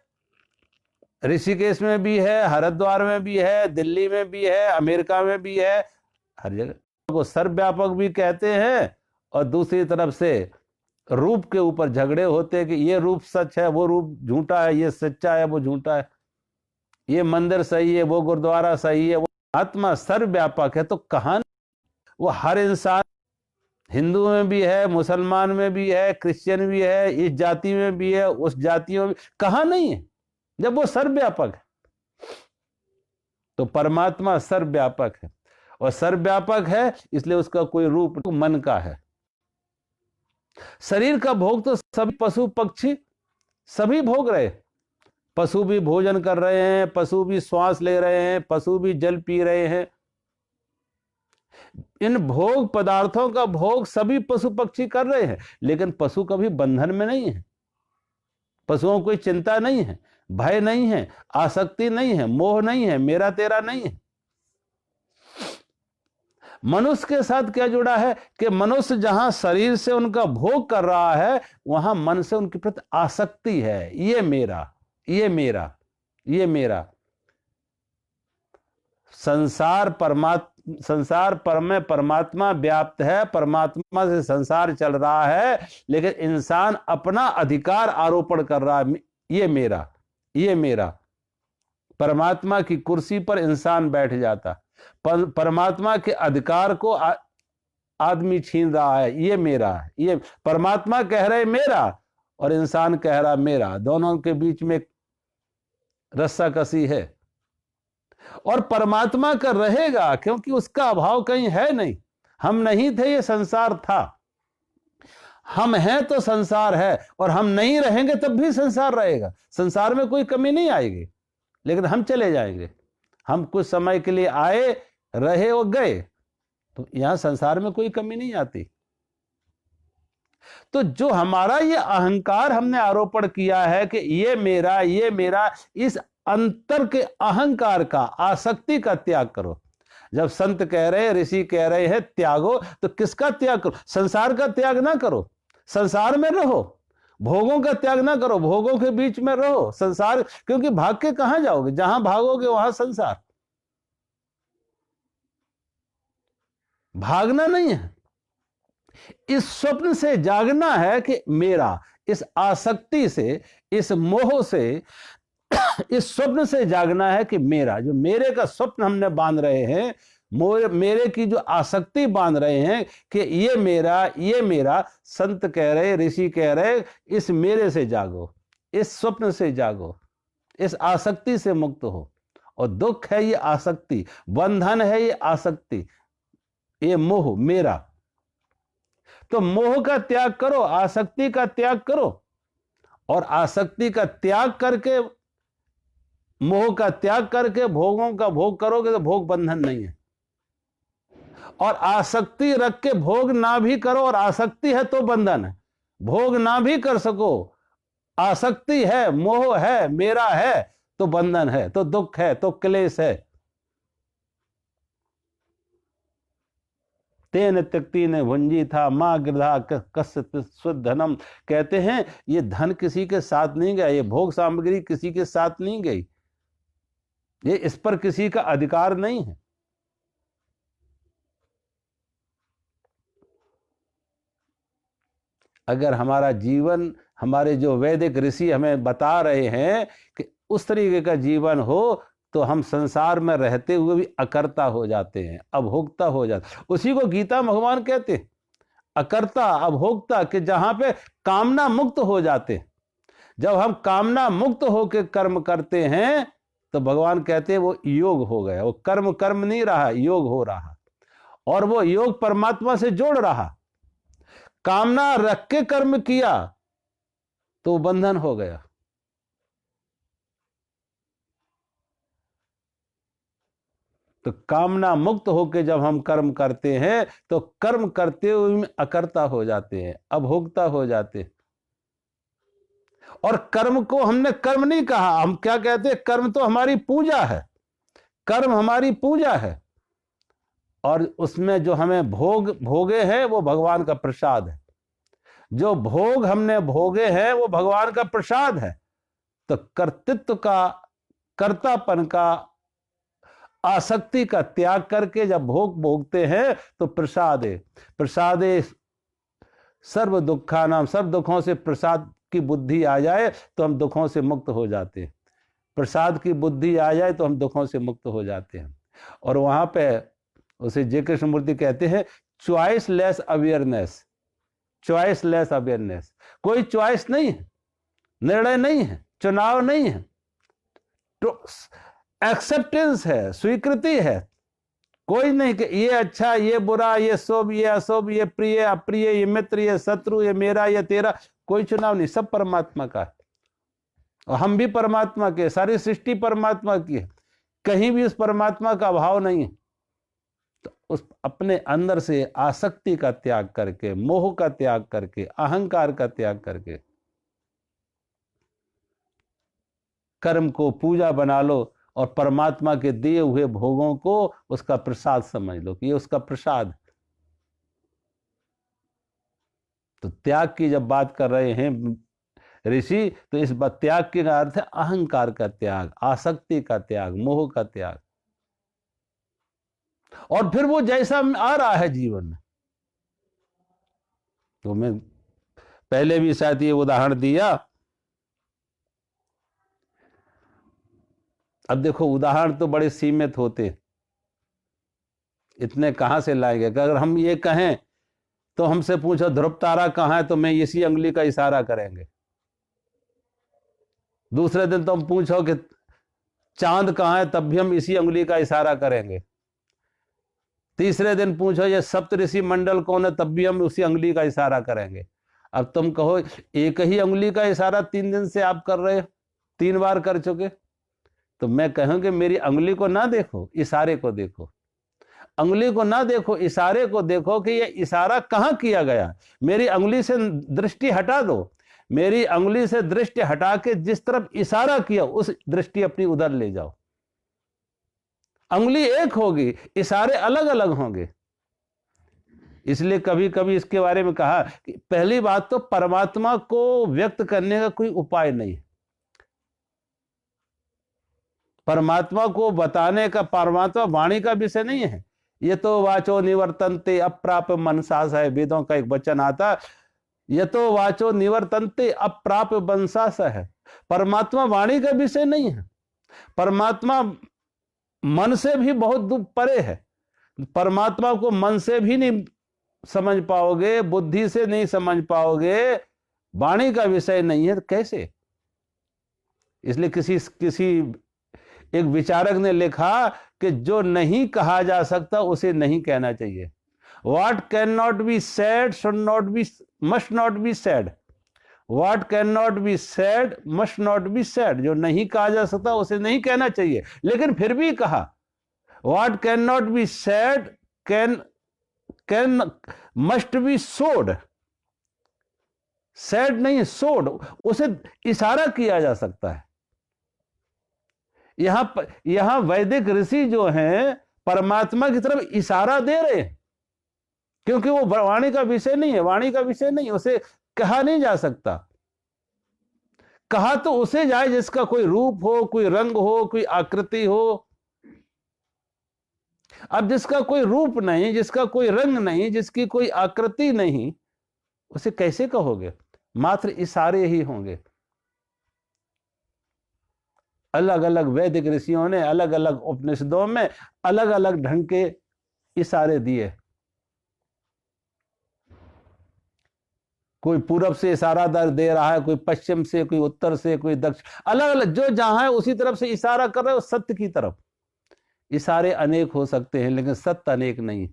ऋषिकेश में भी है, हरिद्वार में भी है, दिल्ली में भी है, अमेरिका में भी है, हर जगह। को सर्वव्यापक भी कहते हैं। और दूसरी तरफ से रूप के ऊपर झगड़े होते हैं कि ये रूप सच है, वो रूप झूठा है, ये सच्चा है, वो झूठा है, ये मंदिर सही है, वो गुरुद्वारा सही है। वो आत्मा सर्वव्यापक है, तो कहां वो हर इंसान, हिंदू में भी है, मुसलमान में भी है, क्रिश्चियन भी है, इस जाति में भी है, उस जाति में भी, कहां नहीं है जब वो सर्वव्यापक है? तो परमात्मा सर्वव्यापक है, और सर्वव्यापक है इसलिए उसका कोई रूप मन का है। शरीर का भोग तो सभी पशु पक्षी सभी भोग रहे, पशु भी भोजन कर रहे हैं, पशु भी श्वास ले रहे हैं, पशु भी जल पी रहे हैं। इन भोग पदार्थों का भोग सभी पशु पक्षी कर रहे हैं, लेकिन पशु कभी बंधन में नहीं है। पशुओं को कोई चिंता नहीं है, भय नहीं है, आसक्ति नहीं है, मोह नहीं है, मेरा तेरा नहीं है। मनुष्य के साथ क्या जुड़ा है कि मनुष्य जहां शरीर से उनका भोग कर रहा है, वहां मन से उनके प्रति आसक्ति है, ये मेरा, ये मेरा, ये मेरा। संसार पर में परमात्मा व्याप्त है, परमात्मा से संसार चल रहा है, लेकिन इंसान अपना अधिकार आरोपण कर रहा है, ये मेरा, ये मेरा। परमात्मा की कुर्सी पर इंसान बैठ जाता, परमात्मा के अधिकार को आदमी छीन रहा है, ये मेरा है। ये परमात्मा कह रहे मेरा और इंसान कह रहा मेरा, दोनों के बीच में रस्साकसी है। और परमात्मा का रहेगा क्योंकि उसका अभाव कहीं है नहीं। हम नहीं थे, ये संसार था। हम हैं तो संसार है, और हम नहीं रहेंगे तब भी संसार रहेगा। संसार में कोई कमी नहीं आएगी, लेकिन हम चले जाएंगे। हम कुछ समय के लिए आए, रहे और गए, तो यहां संसार में कोई कमी नहीं आती। तो जो हमारा ये अहंकार हमने आरोपण किया है कि ये मेरा, ये मेरा, इस अंतर के अहंकार का, आसक्ति का त्याग करो। जब संत कह रहे हैं, ऋषि कह रहे हैं त्यागो, तो किसका त्याग करो? संसार का त्याग ना करो, संसार में रहो। भोगों का त्याग ना करो, भोगों के बीच में रहो। संसार, क्योंकि भाग के कहां जाओगे? जहां भागोगे वहां संसार। भागना नहीं है, इस स्वप्न से जागना है कि मेरा, इस आसक्ति से, इस मोह से, इस स्वप्न से जागना है कि मेरा। जो मेरे का स्वप्न हमने बांध रहे हैं, मेरे की जो आसक्ति बांध रहे हैं कि ये मेरा, ये मेरा, संत कह रहे, ऋषि कह रहे, इस मेरे से जागो, इस स्वप्न से जागो, इस आसक्ति से मुक्त हो। और दुख है ये आसक्ति, बंधन है ये आसक्ति, ये मोह मेरा। तो मोह का त्याग करो, आसक्ति का त्याग करो, और आसक्ति का त्याग करके मोह का त्याग करके भोगों का भोग करोगे तो भोग बंधन नहीं है। और आसक्ति रख के भोग ना भी करो, और आसक्ति है तो बंधन है। भोग ना भी कर सको, आसक्ति है, मोह है, मेरा है, तो बंधन है, तो दुख है, तो क्लेश है। तेन त्यक्ति ने भुंजी था मां गृधा कस्य सुधनम। कहते हैं ये धन किसी के साथ नहीं गया, ये भोग सामग्री किसी के साथ नहीं गई, ये इस पर किसी का अधिकार नहीं है। अगर हमारा जीवन, हमारे जो वैदिक ऋषि हमें बता रहे हैं कि उस तरीके का जीवन हो, तो हम संसार में रहते हुए भी अकर्ता हो जाते हैं, अभोक्ता हो जाते। उसी को गीता भगवान कहते हैं, अकर्ता अभोक्ता, कि जहां पे कामना मुक्त हो जाते। जब हम कामना मुक्त होकर कर्म करते हैं तो भगवान कहते हैं वो योग हो गया, वो कर्म कर्म नहीं रहा, योग हो रहा, और वो योग परमात्मा से जोड़ रहा। कामना रख के कर्म किया तो बंधन हो गया। तो कामना मुक्त होकर जब हम कर्म करते हैं तो कर्म करते हुए अकर्ता हो जाते हैं, अभोक्ता हो जाते हैं। और कर्म को हमने कर्म नहीं कहा, हम क्या कहते हैं, कर्म तो हमारी पूजा है, कर्म हमारी पूजा है। और उसमें जो हमें भोगे हैं वो भगवान का प्रसाद है। जो भोग हमने भोगे हैं वो भगवान का प्रसाद है। तो कर्तृत्व का, कर्तापन का, आसक्ति का त्याग करके जब भोग भोगते हैं तो प्रसादे प्रसादे सर्व दुखानाम, सर्व दुखों से प्रसाद की बुद्धि आ जाए तो हम दुखों से मुक्त हो जाते हैं। प्रसाद की बुद्धि आ जाए तो हम दुखों से मुक्त हो जाते हैं। और वहां पे उसे जय कृष्ण मूर्ति कहते हैं choice less awareness, choice less awareness. कोई चॉइस नहीं है, निर्णय नहीं है, चुनाव नहीं है, तो एक्सेप्टेंस है, स्वीकृति है। कोई नहीं कि ये अच्छा, ये बुरा, ये शुभ, ये अशुभ, ये प्रिय अप्रिय, ये मित्र, ये शत्रु, ये मेरा, ये तेरा, कोई चुनाव नहीं, सब परमात्मा का है। और हम भी परमात्मा के, सारी सृष्टि परमात्मा की है, कहीं भी उस परमात्मा का अभाव नहीं है। तो उस अपने अंदर से आसक्ति का त्याग करके, मोह का त्याग करके, अहंकार का त्याग करके कर्म को पूजा बना लो और परमात्मा के दिए हुए भोगों को उसका प्रसाद समझ लो कि ये उसका प्रसाद। तो त्याग की जब बात कर रहे हैं ऋषि, तो इस त्याग के अर्थ है अहंकार का त्याग, आसक्ति का त्याग, मोह का त्याग। और फिर वो जैसा आ रहा है जीवन में, तो मैं पहले भी शायद ये उदाहरण दिया। अब देखो उदाहरण तो बड़े सीमित होते, इतने कहां से लाएंगे। अगर हम ये कहें तो हमसे पूछो ध्रुव तारा कहां है, तो मैं इसी उंगली का इशारा करेंगे। दूसरे दिन तो हम पूछो कि चांद कहां है, तब भी हम इसी उंगली का इशारा करेंगे। तीसरे दिन पूछो ये सप्तऋषि मंडल कौन है, तब भी हम उसी उंगली का इशारा करेंगे। अब तुम कहो एक ही उंगली का इशारा 3 दिन से आप कर रहे हो, 3 बार कर चुके, तो मैं कहूंगी मेरी उंगली को ना देखो, इशारे को देखो। उंगली को ना देखो, इशारे को देखो कि ये इशारा कहां किया गया। मेरी उंगली से दृष्टि हटा दो, मेरी उंगली से दृष्टि हटा के जिस तरफ इशारा किया उस दृष्टि अपनी उधर ले जाओ। उंगली एक होगी, इशारे अलग अलग होंगे। इसलिए कभी कभी इसके बारे में कहा कि पहली बात तो परमात्मा को व्यक्त करने का कोई उपाय नहीं, परमात्मा को बताने का, परमात्मा वाणी का विषय नहीं है। ये तो वाचो निवर्तन्ते अप्राप मनसास है, वेदों का एक वचन आता, ये तो वाचो निवर्तन्ते अप्राप मनसास है। परमात्मा वाणी का विषय नहीं है, परमात्मा मन से भी बहुत दूर परे है। परमात्मा को मन से भी नहीं समझ पाओगे, बुद्धि से नहीं समझ पाओगे, वाणी का विषय नहीं है, तो कैसे। इसलिए किसी एक विचारक ने लिखा कि जो नहीं कहा जा सकता उसे नहीं कहना चाहिए। What cannot be said should not be, must not be said. What can not be said must not be said, जो नहीं कहा जा सकता उसे नहीं कहना चाहिए, लेकिन फिर भी कहा। What can not be said can must be सोड, सेड नहीं सोड, उसे इशारा किया जा सकता है। यहां वैदिक ऋषि जो हैं परमात्मा की तरफ इशारा दे रहे हैं, क्योंकि वो वाणी का विषय नहीं है, वाणी का विषय नहीं, उसे कहा नहीं जा सकता। कहा तो उसे जाए जिसका कोई रूप हो, कोई रंग हो, कोई आकृति हो। अब जिसका कोई रूप नहीं, जिसका कोई रंग नहीं, जिसकी कोई आकृति नहीं, उसे कैसे कहोगे? मात्र इशारे ही होंगे। अलग अलग वैदिक ऋषियों ने अलग अलग उपनिषदों में अलग अलग ढंग के इशारे दिए। कोई पूरब से इशारा दे रहा है, कोई पश्चिम से, कोई उत्तर से, कोई दक्षिण, अलग अलग जो जहां है उसी तरफ से इशारा कर रहे हो, सत्य की तरफ। इशारे अनेक हो सकते हैं लेकिन सत्य अनेक नहीं।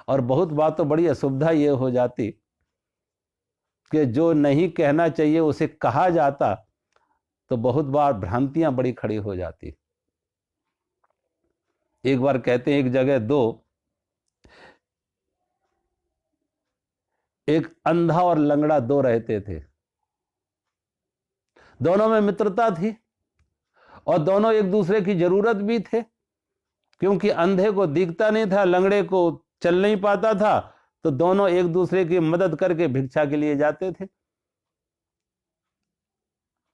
और बहुत बात तो बड़ी असुविधा ये हो जाती कि जो नहीं कहना चाहिए उसे कहा जाता, तो बहुत बार भ्रांतियां बड़ी खड़ी हो जाती। एक बार कहते हैं एक जगह एक अंधा और लंगड़ा दो रहते थे। दोनों में मित्रता थी और दोनों एक दूसरे की जरूरत भी थे, क्योंकि अंधे को दिखता नहीं था, लंगड़े को चल नहीं पाता था, तो दोनों एक दूसरे की मदद करके भिक्षा के लिए जाते थे।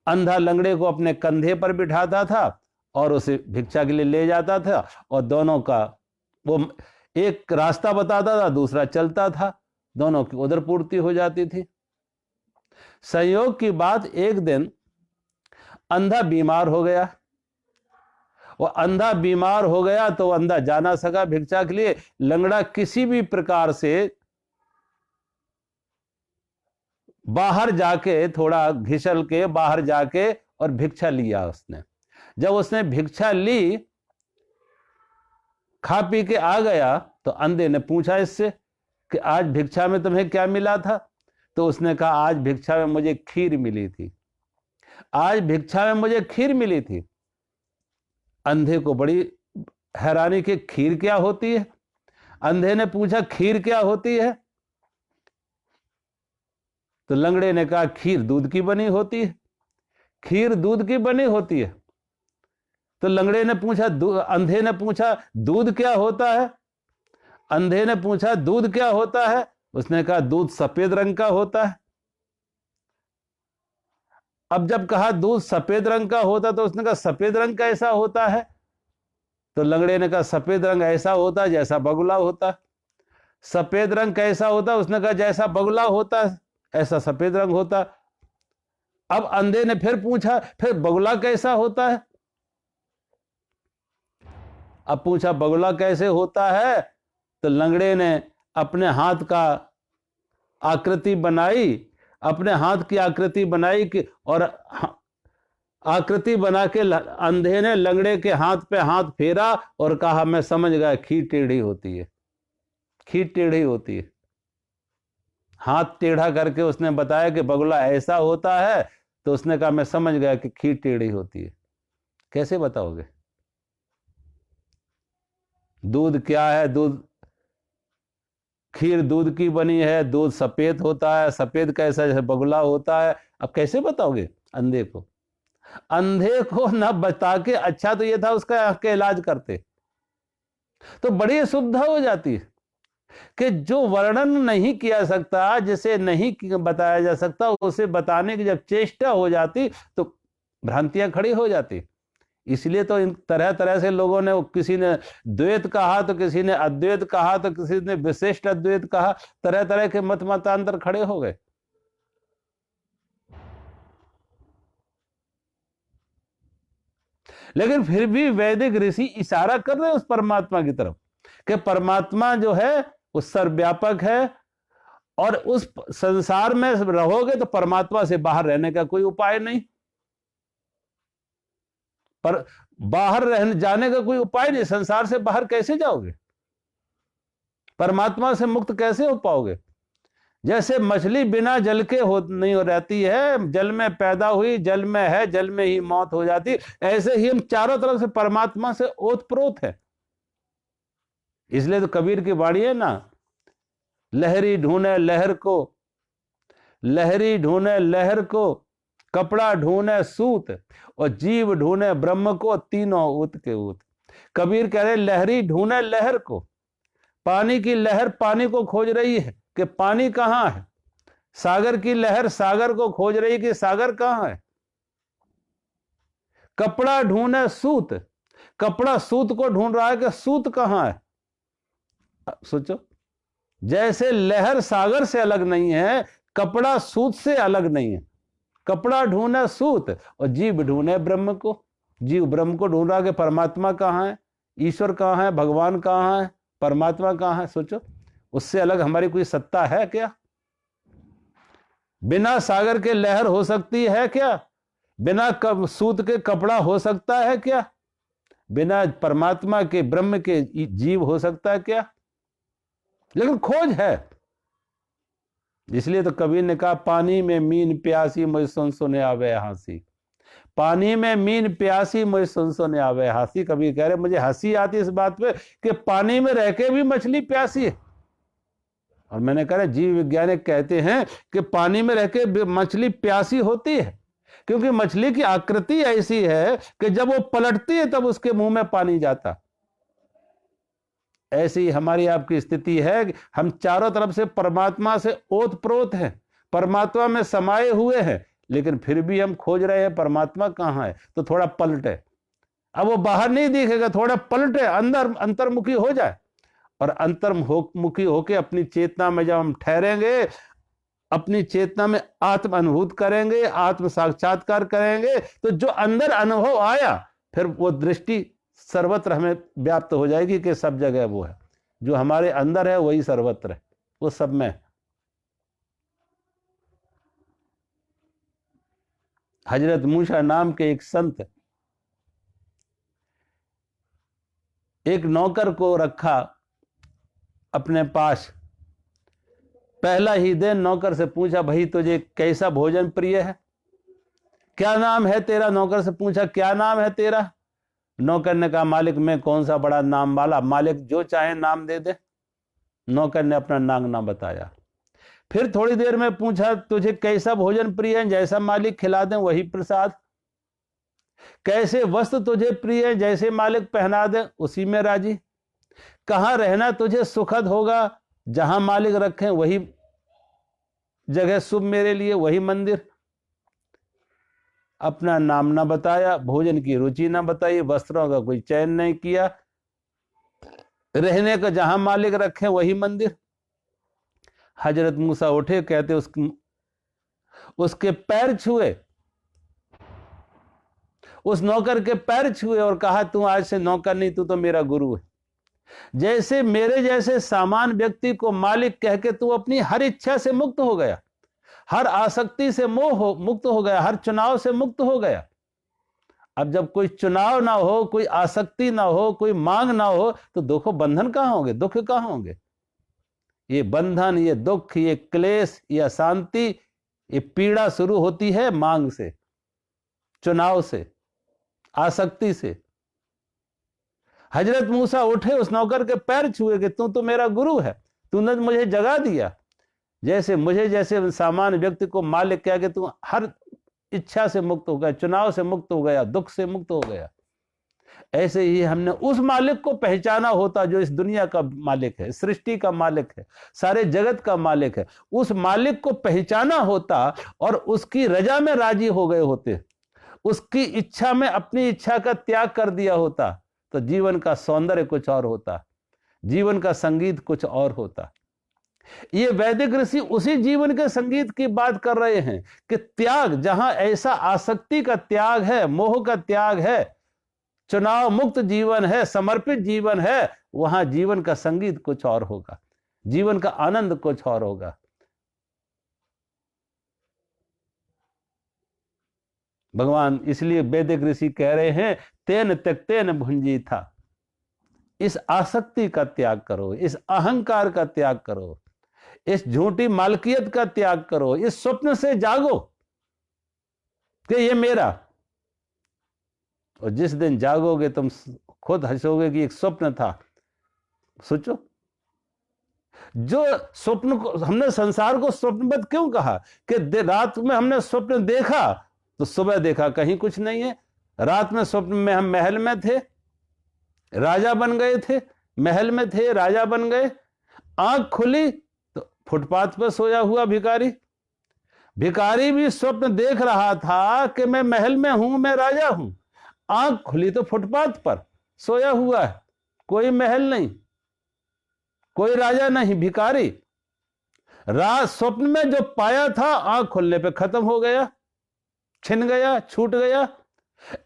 अंधा लंगड़े को अपने कंधे पर बिठाता था और उसे भिक्षा के लिए ले जाता था, और दोनों का वो एक रास्ता बताता था, दूसरा चलता था, दोनों की उधर पूर्ति हो जाती थी। संयोग की बात, एक दिन अंधा बीमार हो गया। वो अंधा बीमार हो गया तो अंधा जा ना सका भिक्षा के लिए। लंगड़ा किसी भी प्रकार से बाहर जाके, थोड़ा घिसल के बाहर जाके और भिक्षा लिया उसने। जब उसने भिक्षा ली, खा पी के आ गया, तो अंधे ने पूछा इससे कि आज भिक्षा में तुम्हें क्या मिला था? तो उसने कहा, आज भिक्षा में मुझे खीर मिली थी, आज भिक्षा में मुझे खीर मिली थी। अंधे को बड़ी हैरानी कि खीर क्या होती है। अंधे ने पूछा, खीर क्या होती है? तो लंगड़े ने कहा, खीर दूध की बनी होती है। खीर दूध की बनी होती है। तो लंगड़े ने पूछा, अंधे ने पूछा, दूध क्या होता है? अंधे ने पूछा, दूध क्या होता है? उसने कहा, दूध सफेद रंग का होता है। अब जब कहा दूध सफेद रंग का होता, तो उसने कहा, सफेद रंग कैसा होता है? तो लंगड़े ने कहा, सफेद रंग ऐसा होता है जैसा बगुला होता है। सफेद रंग कैसा होता है? उसने कहा, जैसा बगुला होता है ऐसा सफेद रंग होता। अब अंधे ने फिर पूछा, फिर बगुला कैसा होता है? अब पूछा, बगुला कैसे होता है? तो लंगड़े ने अपने हाथ का आकृति बनाई, अपने हाथ की आकृति बनाई कि, और आकृति बना के अंधे ने लंगड़े के हाथ पे हाथ फेरा और कहा, मैं समझ गया, खीर टेढ़ी होती है, खीर टेढ़ी होती है। हाथ टेढ़ा करके उसने बताया कि बगुला ऐसा होता है, तो उसने कहा, मैं समझ गया कि खीर टेढ़ी होती है। कैसे बताओगे? दूध क्या है? दूध, खीर दूध की बनी है, दूध सफेद होता है, सफेद कैसा जैसे बगुला होता है। अब कैसे बताओगे अंधे को? अंधे को न बता के अच्छा तो यह था उसका आंख का इलाज करते। तो बड़ी असुविधा हो जाती है कि जो वर्णन नहीं किया सकता, जिसे नहीं बताया जा सकता, उसे बताने की जब चेष्टा हो जाती तो भ्रांतियां खड़ी हो जाती। इसलिए तो इन तरह तरह से लोगों ने, किसी ने द्वैत कहा तो किसी ने अद्वैत कहा तो किसी ने विशिष्ट अद्वैत कहा, तरह तरह के मतांतर खड़े हो गए। लेकिन फिर भी वैदिक ऋषि इशारा कर रहे हैं उस परमात्मा की तरफ कि परमात्मा जो है वो सर्वव्यापक है, और उस संसार में रहोगे तो परमात्मा से बाहर रहने का कोई उपाय नहीं। पर बाहर रहने जाने का कोई उपाय नहीं। संसार से बाहर कैसे जाओगे? परमात्मा से मुक्त कैसे हो पाओगे? जैसे मछली बिना जल के नहीं हो रहती है, जल में पैदा हुई, जल में है, जल में ही मौत हो जाती, ऐसे ही हम चारों तरफ से परमात्मा से ओतप्रोत है। इसलिए तो कबीर की वाणी है ना, लहरी ढूंढे लहर को, लहरी ढूंढे लहर को, कपड़ा ढूंढे सूत, और जीव ढूंढे ब्रह्म को, तीनों उत के उत। कबीर कह रहे लहरी ढूंढे लहर को, पानी की लहर पानी को खोज रही है कि पानी कहां है, सागर की लहर सागर को खोज रही है कि सागर कहां है। कपड़ा ढूंढे सूत, कपड़ा सूत को ढूंढ रहा है कि सूत कहां है। सोचो, जैसे लहर सागर से अलग नहीं है, कपड़ा सूत से अलग नहीं है। कपड़ा ढूंढे सूत और जीव ढूंढे ब्रह्म को, जीव ब्रह्म को ढूंढ रहा कि परमात्मा कहां है, ईश्वर कहां है, भगवान कहां है, परमात्मा कहां है। सोचो, उससे अलग हमारी कोई सत्ता है क्या? बिना सागर के लहर हो सकती है क्या? बिना सूत के कपड़ा हो सकता है क्या? बिना परमात्मा के ब्रह्म के जीव हो सकता है क्या? लेकिन खोज है। इसलिए तो कबीर ने कहा, पानी में मीन प्यासी मुझे सुन सुने आवे हंसी। पानी में मीन प्यासी मुझे सुन सुने आवे हंसी। कबीर कह रहे मुझे हंसी आती इस बात पे कि पानी में रह के भी मछली प्यासी है। और मैंने कहा जीव वैज्ञानिक कहते हैं कि पानी में रह के मछली प्यासी होती है, क्योंकि मछली की आकृति ऐसी है कि जब वो पलटती है तब उसके मुंह में पानी जाता। ऐसी ही हमारी आपकी स्थिति है, हम चारों तरफ से परमात्मा से ओतप्रोत हैं, परमात्मा में समाये हुए हैं, लेकिन फिर भी हम खोज रहे हैं परमात्मा कहां है। तो थोड़ा पलटे, अब वो बाहर नहीं दिखेगा, थोड़ा पलटे, अंदर अंतर्मुखी हो जाए, और अंतर्मुखी होके अपनी चेतना में जब हम ठहरेंगे, अपनी चेतना में आत्म अनुभूत करेंगे, आत्म साक्षात्कार करेंगे, तो जो अंदर अनुभव आया फिर वो दृष्टि सर्वत्र हमें व्याप्त हो जाएगी कि सब जगह वो है, जो हमारे अंदर है वही सर्वत्र है, वो सब में। हजरत मूसा नाम के एक संत एक नौकर को रखा अपने पास। पहला ही दिन नौकर से पूछा, भाई तुझे कैसा भोजन प्रिय है, क्या नाम है तेरा? नौकर से पूछा, क्या नाम है तेरा? नौकर ने कहा, मालिक मैं कौन सा बड़ा नाम वाला, मालिक जो चाहे नाम दे दे। नौकर ने अपना नाम ना बताया। फिर थोड़ी देर में पूछा, तुझे कैसा भोजन प्रिय है, जैसा मालिक खिला दें वही प्रसाद। कैसे वस्त्र तुझे प्रिय है, जैसे मालिक पहना दे उसी में राजी। कहां रहना तुझे सुखद होगा, जहां मालिक रखें वही जगह शुभ मेरे लिए, वही मंदिर। अपना नाम ना बताया, भोजन की रुचि ना बताई, वस्त्रों का कोई चयन नहीं किया, रहने का जहां मालिक रखे वही मंदिर। हजरत मूसा उठे, कहते उसके पैर छुए, उस नौकर के पैर छुए और कहा, तू आज से नौकर नहीं, तू तो मेरा गुरु है। जैसे मेरे जैसे सामान्य व्यक्ति को मालिक कह के तू अपनी हर इच्छा से मुक्त हो गया, हर आसक्ति से मुक्त हो गया, हर चुनाव से मुक्त हो गया। अब जब कोई चुनाव ना हो, कोई आसक्ति ना हो, कोई मांग ना हो, तो दुखो बंधन कहां होंगे, दुख कहां होंगे? ये बंधन, ये दुख, ये क्लेश, ये अशांति, ये पीड़ा शुरू होती है मांग से, चुनाव से, आसक्ति से। हजरत मूसा उठे, उस नौकर के पैर छुए कि तू तो मेरा गुरु है, तूने मुझे जगा दिया। जैसे मुझे जैसे सामान्य व्यक्ति को मालिक कह के तू हर इच्छा से मुक्त हो गया, चुनाव से मुक्त हो गया, दुख से मुक्त हो गया, ऐसे ही हमने उस मालिक को पहचाना होता जो इस दुनिया का मालिक है, सृष्टि का मालिक है, सारे जगत का मालिक है। उस मालिक को पहचाना होता और उसकी रजा में राजी हो गए होते, उसकी इच्छा में अपनी इच्छा का त्याग कर दिया होता, तो जीवन का सौंदर्य कुछ और होता, जीवन का संगीत कुछ और होता। ये वैदिक ऋषि उसी जीवन के संगीत की बात कर रहे हैं कि त्याग, जहां ऐसा आसक्ति का त्याग है, मोह का त्याग है, चुनाव मुक्त जीवन है, समर्पित जीवन है, वहां जीवन का संगीत कुछ और होगा, जीवन का आनंद कुछ और होगा। भगवान इसलिए वैदिक ऋषि कह रहे हैं, तेन त्यक्तेन भुंजी था। इस आसक्ति का त्याग करो, इस अहंकार का त्याग करो, इस झूठी मालकियत का त्याग करो, इस स्वप्न से जागो कि ये मेरा। और जिस दिन जागोगे तुम खुद हंसोगे कि एक स्वप्न था। सोचो, जो स्वप्न को हमने, संसार को स्वप्नवत क्यों कहा? कि रात में हमने स्वप्न देखा तो सुबह देखा कहीं कुछ नहीं है। रात में स्वप्न में हम महल में थे, राजा बन गए थे, महल में थे, राजा बन गए। आंख खुली तो फुटपाथ पर सोया हुआ भिखारी। भिखारी भी स्वप्न देख रहा था कि मैं महल में हूं, मैं राजा हूं। आंख खुली तो फुटपाथ पर सोया हुआ है, कोई महल नहीं, कोई राजा नहीं, भिखारी। रात स्वप्न में जो पाया था आंख खुलने पे खत्म हो गया, छिन गया, छूट गया।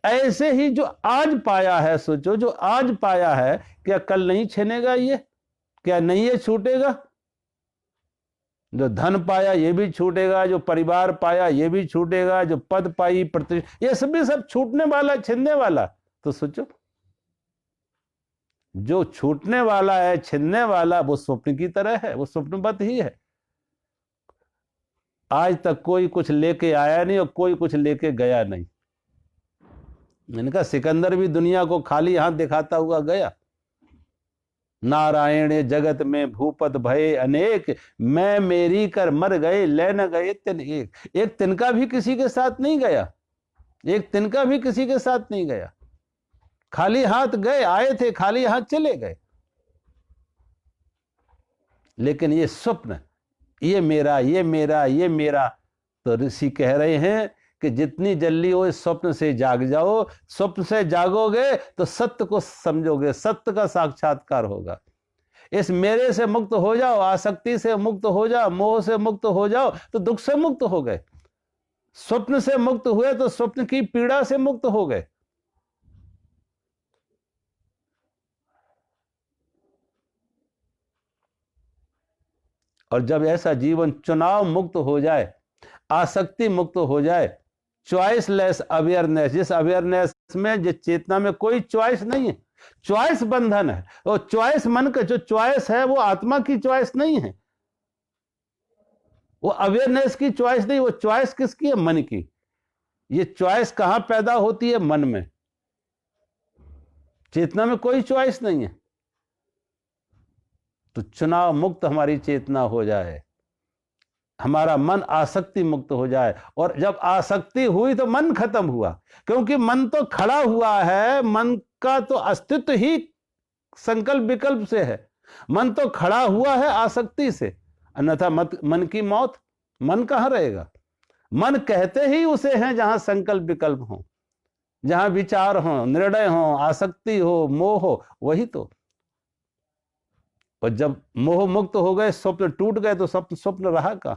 ऐसे ही जो आज पाया है, सोचो, जो आज पाया है क्या कल नहीं छिनेगा? ये क्या नहीं ये छूटेगा? जो धन पाया ये भी छूटेगा, जो परिवार पाया ये भी छूटेगा, जो पद पाई, प्रतिष्ठा, ये सभी सब छूटने वाला, छिनने वाला। तो सोचो, जो छूटने वाला है, छिनने वाला, वो स्वप्न की तरह है, वो स्वप्नवत ही है। आज तक कोई कुछ लेके आया नहीं और कोई कुछ लेके गया नहीं। मैंने कहा सिकंदर भी दुनिया को खाली हाथ दिखाता हुआ गया। नारायण जगत में भूपत भये अनेक, मैं मेरी कर मर गए, ले न गए तिन एक। एक तिनका भी किसी के साथ नहीं गया, एक तिनका भी किसी के साथ नहीं गया। खाली हाथ गए, आए थे खाली हाथ चले गए। लेकिन ये स्वप्न, ये मेरा, ये मेरा, ये मेरा। तो ऋषि कह रहे हैं कि जितनी जल्दी हो इस स्वप्न से जाग जाओ। स्वप्न से जागोगे तो सत्य को समझोगे, सत्य का साक्षात्कार होगा। इस मेरे से मुक्त हो जाओ, आसक्ति से मुक्त हो जाओ, मोह से मुक्त हो जाओ तो दुख से मुक्त हो गए। स्वप्न से मुक्त हुए तो स्वप्न की पीड़ा से मुक्त हो गए। और जब ऐसा जीवन चुनाव मुक्त हो जाए, आसक्ति मुक्त हो जाए, चॉइसलेस अवेयरनेस, जिस अवेयरनेस में, जिस चेतना में कोई चॉइस नहीं है, चॉइस बंधन है। और चॉइस मन का जो चॉइस है वो आत्मा की चॉइस नहीं है, वो अवेयरनेस की चॉइस नहीं। वो चॉइस किसकी है? मन की। ये चॉइस कहां पैदा होती है? मन में। चेतना में कोई चॉइस नहीं है। तो चुनाव मुक्त हमारी चेतना हो जाए, हमारा मन आसक्ति मुक्त हो जाए। और जब आसक्ति हुई तो मन खत्म हुआ, क्योंकि मन तो खड़ा हुआ है, मन का तो अस्तित्व ही संकल्प विकल्प से है। मन तो खड़ा हुआ है आसक्ति से, अन्यथा मन की मौत। मन कहां रहेगा? मन कहते ही उसे हैं जहां संकल्प विकल्प हो, जहां विचार हो, निर्णय हो, आसक्ति हो, मोह हो, वही तो। और जब मोह मुक्त हो गए, स्वप्न टूट गए, तो स्वप्न रहा कहां?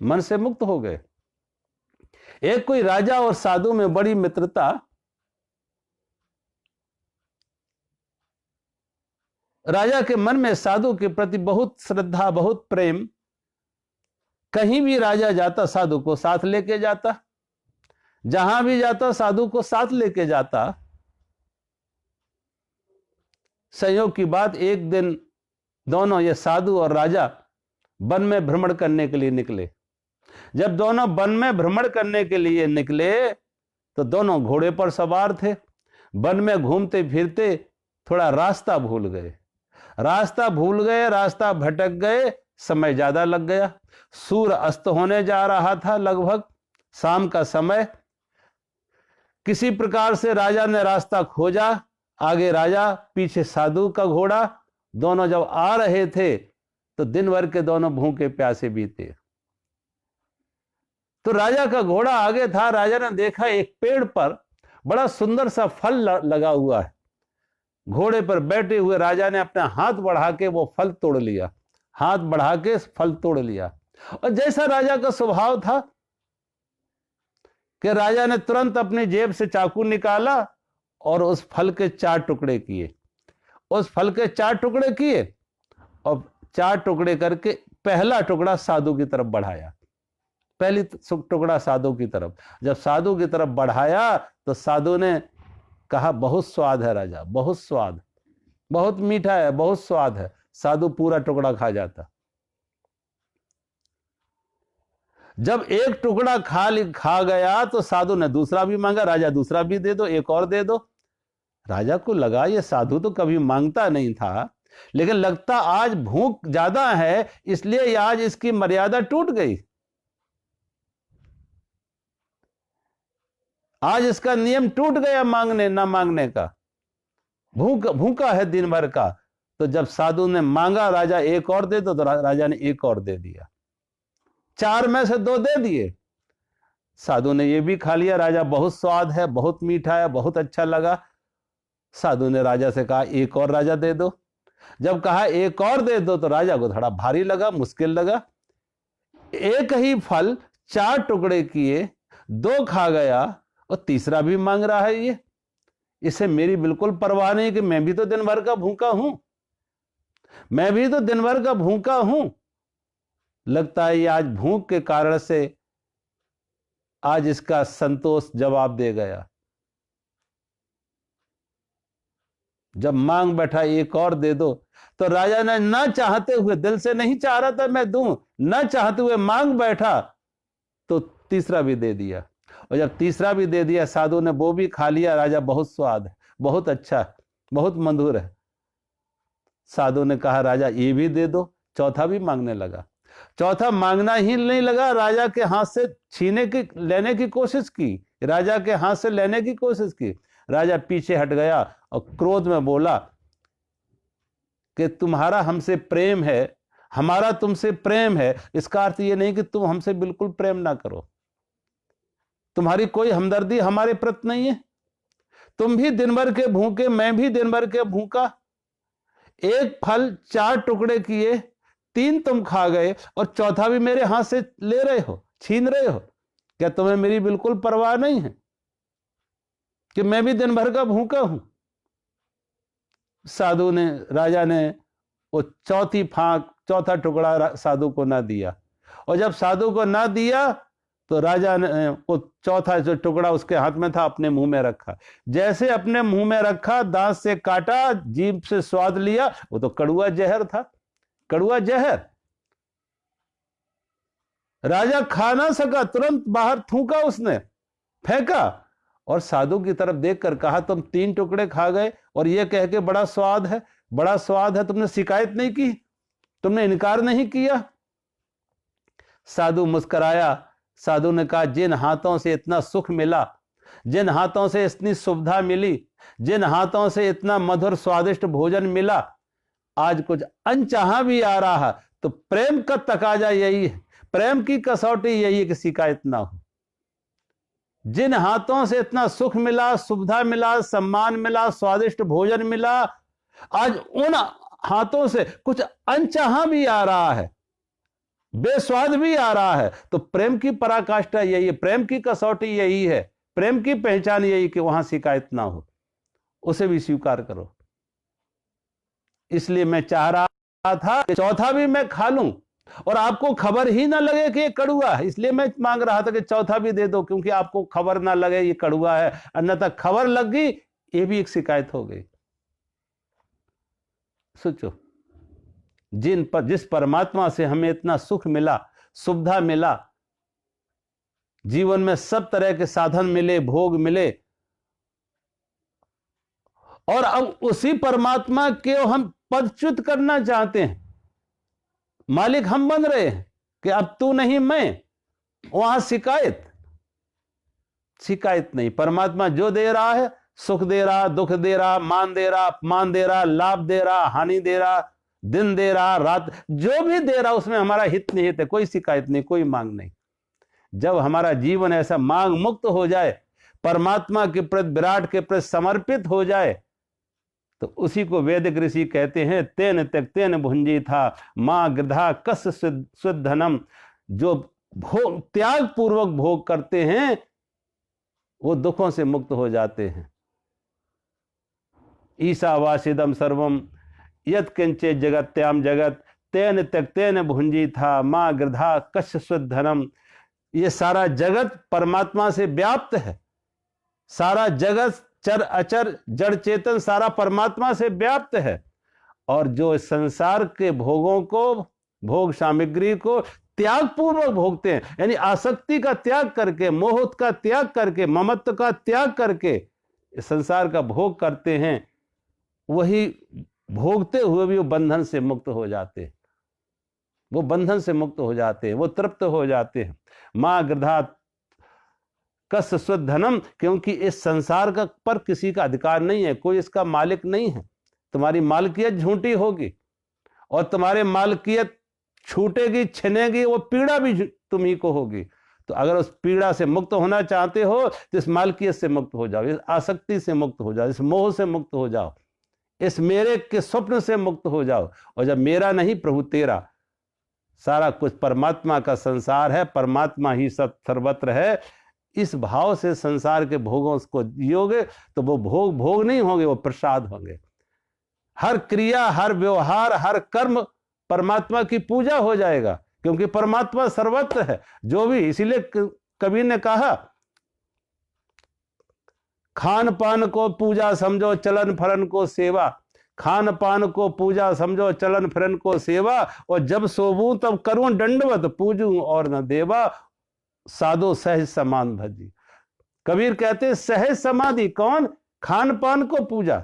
मन से मुक्त हो गए। एक कोई राजा और साधु में बड़ी मित्रता। राजा के मन में साधु के प्रति बहुत श्रद्धा, बहुत प्रेम। कहीं भी राजा जाता साधु को साथ लेके जाता, जहां भी जाता साधु को साथ लेके जाता। संयोग की बात, एक दिन दोनों, ये साधु और राजा, वन में भ्रमण करने के लिए निकले। जब दोनों वन में भ्रमण करने के लिए निकले तो दोनों घोड़े पर सवार थे। वन में घूमते फिरते थोड़ा रास्ता भूल गए, रास्ता भटक गए, समय ज्यादा लग गया। सूर्य अस्त होने जा रहा था, लगभग शाम का समय। किसी प्रकार से राजा ने रास्ता खोजा, आगे राजा, पीछे साधु का घोड़ा। दोनों जब आ रहे थे तो दिन भर के दोनों भूखे प्यासे बीते। तो राजा का घोड़ा आगे था। राजा ने देखा एक पेड़ पर बड़ा सुंदर सा फल लगा हुआ है। घोड़े पर बैठे हुए राजा ने अपना हाथ बढ़ा के वो फल तोड़ लिया, हाथ बढ़ा के फल तोड़ लिया। और जैसा राजा का स्वभाव था कि राजा ने तुरंत अपनी जेब से चाकू निकाला और उस फल के 4 टुकड़े किए। उस फल के 4 टुकड़े किए और 4 टुकड़े करके पहला टुकड़ा साधु की तरफ बढ़ाया। पहली टुकड़ा साधु की तरफ। जब साधु की तरफ बढ़ाया तो साधु ने कहा, बहुत स्वाद है राजा, बहुत स्वाद, बहुत मीठा है, बहुत स्वाद है। साधु पूरा टुकड़ा खा जाता। जब एक टुकड़ा खा गया तो साधु ने दूसरा भी मांगा, राजा दूसरा भी दे दो, एक और दे दो। राजा को लगा ये साधु तो कभी मांगता नहीं था, लेकिन लगता आज भूख ज्यादा है, इसलिए आज इसकी मर्यादा टूट गई, आज इसका नियम टूट गया मांगने ना मांगने का, भूखा है दिन भर का। तो जब साधु ने मांगा राजा एक और दे दो, तो राजा ने एक और दे दिया, 4 में से 2 दे दिए। साधु ने ये भी खा लिया, राजा बहुत स्वाद है, बहुत मीठा है, बहुत अच्छा लगा। साधु ने राजा से कहा एक और राजा दे दो। जब कहा एक और दे दो तो राजा को थोड़ा भारी लगा, मुश्किल लगा। एक ही फल 4 टुकड़े किए, 2 खा गया और तीसरा भी मांग रहा है। ये इसे मेरी बिल्कुल परवाह नहीं कि मैं भी तो दिन भर का भूखा हूं, मैं भी तो दिन भर का भूखा हूं। लगता है ये आज भूख के कारण से आज इसका संतोष जवाब दे गया। जब मांग बैठा एक और दे दो, तो राजा ने ना चाहते हुए, दिल से नहीं चाह रहा था मैं दूं, ना चाहते हुए मांग बैठा तो तीसरा भी दे दिया। और जब तीसरा भी दे दिया, साधु ने वो भी खा लिया। राजा बहुत स्वाद है, बहुत अच्छा है, बहुत मधुर है। साधु ने कहा राजा ये भी दे दो। चौथा भी मांगने लगा। चौथा मांगना ही नहीं लगा, राजा के हाथ से लेने की कोशिश की, राजा के हाथ से लेने की कोशिश की। राजा पीछे हट गया और क्रोध में बोला कि तुम्हारा हमसे प्रेम है, हमारा तुमसे प्रेम है, इसका अर्थ ये नहीं कि तुम हमसे बिल्कुल प्रेम ना करो, तुम्हारी कोई हमदर्दी हमारे प्रति नहीं है। तुम भी दिन भर के भूखे, मैं भी दिन भर के भूखा, एक फल 4 टुकड़े किए, 3 तुम खा गए और चौथा भी मेरे हाथ से ले रहे हो, छीन रहे हो। क्या तुम्हें मेरी बिल्कुल परवाह नहीं है कि मैं भी दिन भर का भूखा हूं? साधु ने, राजा ने वो चौथा टुकड़ा साधु को ना दिया। और जब साधु को ना दिया तो राजा ने वो चौथा जो टुकड़ा उसके हाथ में था अपने मुंह में रखा। जैसे अपने मुंह में रखा, दांत से काटा, जीभ से स्वाद लिया, वो तो कड़ुआ जहर था, कड़ुआ जहर। राजा खा ना सका, तुरंत बाहर थूका, उसने फेंका और साधु की तरफ देखकर कहा तुम 3 टुकड़े खा गए और ये कह के बड़ा स्वाद है, बड़ा स्वाद है, तुमने शिकायत नहीं की, तुमने इनकार नहीं किया। साधु मुस्कुराया। साधु ने कहा जिन हाथों से इतना सुख मिला, जिन हाथों से इतनी सुविधा मिली, जिन हाथों से इतना मधुर स्वादिष्ट भोजन मिला, आज कुछ अनचाहा भी आ रहा है तो प्रेम का तकाजा यही है, प्रेम की कसौटी यही है कि शिकायत ना हो। जिन हाथों से इतना सुख मिला, सुविधा मिला, सम्मान मिला, स्वादिष्ट भोजन मिला, आज उन हाथों से कुछ अनचाहा भी आ रहा है, बेस्वाद भी आ रहा है, तो प्रेम की पराकाष्ठा यही है, प्रेम की कसौटी यही है, प्रेम की पहचान यही कि वहां शिकायत ना हो, उसे भी स्वीकार करो। इसलिए मैं चाह रहा था कि चौथा भी मैं खा लूं और आपको खबर ही ना लगे कि ये कड़ुआ है, इसलिए मैं मांग रहा था कि चौथा भी दे दो, क्योंकि आपको खबर ना लगे ये कड़ुआ है, अन्यथा खबर लग गई ये भी एक शिकायत हो गई। सोचो, जिस परमात्मा से हमें इतना सुख मिला, सुविधा मिला, जीवन में सब तरह के साधन मिले, भोग मिले, और अब उसी परमात्मा के हम पदच्युत करना चाहते हैं, मालिक हम बन रहे हैं कि अब तू नहीं मैं, वहां शिकायत नहीं। परमात्मा जो दे रहा है, सुख दे रहा, दुख दे रहा, मान दे रहा, अपमान दे रहा, लाभ दे रहा, हानि दे रहा, दिन दे रहा, रात, जो भी दे रहा उसमें हमारा हित निहित है, कोई शिकायत नहीं, कोई मांग नहीं। जब हमारा जीवन ऐसा मांग मुक्त हो जाए, परमात्मा के प्रति, विराट के प्रति समर्पित हो जाए, तो उसी को वैदिक ऋषि कहते हैं तेन त्यक्तेन भुंजी था मां गृधा कस सुधनम। जो भोग, त्याग पूर्वक भोग करते हैं वो दुखों से मुक्त हो जाते हैं। ईशावासिदम सर्वम यत् किंचे जगत्याम जगत तेन त्यक्तेन भुंजी था मां गृधा कस सुधनम। ये सारा जगत परमात्मा से व्याप्त है, सारा जगत चर अचर जड़ चेतन सारा परमात्मा से व्याप्त है। और जो संसार के भोगों को, भोग सामग्री को त्याग पूर्वक भोगते हैं, यानी आसक्ति का त्याग करके, मोह का त्याग करके, ममत्व का त्याग करके इस संसार का भोग करते हैं, वही भोगते हुए भी वो बंधन से मुक्त हो जाते हैं, वो बंधन से मुक्त हो जाते हैं, वो तृप्त हो जाते हैं। मां गृधात कस स्वधनम, क्योंकि इस संसार का पर किसी का अधिकार नहीं है, कोई इसका मालिक नहीं है। तुम्हारी मालकियत झूठी होगी और तुम्हारे मालकियत छूटेगी, छिनेगी, वो पीड़ा भी तुम ही को होगी। तो अगर उस पीड़ा से मुक्त होना चाहते हो तो इस मालकियत से मुक्त हो जाओ, इस आसक्ति से मुक्त हो जाओ, इस मोह से मुक्त हो जाओ, इस मेरे के स्वप्न से मुक्त हो जाओ। और जब मेरा नहीं प्रभु तेरा, सारा कुछ परमात्मा का संसार है, परमात्मा ही सब सर्वत्र है, इस भाव से संसार के भोगों को जियोगे तो वो भोग नहीं होंगे, वो प्रसाद होंगे। हर क्रिया, हर व्यवहार, हर कर्म परमात्मा की पूजा हो जाएगा, क्योंकि परमात्मा सर्वत्र है। जो भी, इसीलिए कबीर ने कहा, खान पान को पूजा समझो, चलन फलन को सेवा। खान पान को पूजा समझो, चलन फिरन को सेवा, और जब सोऊं तब करूं दंडवत, पूजूं और न देवा, साधो सहज समान भजी। कबीर कहते सहज समाधि कौन? खान पान को पूजा,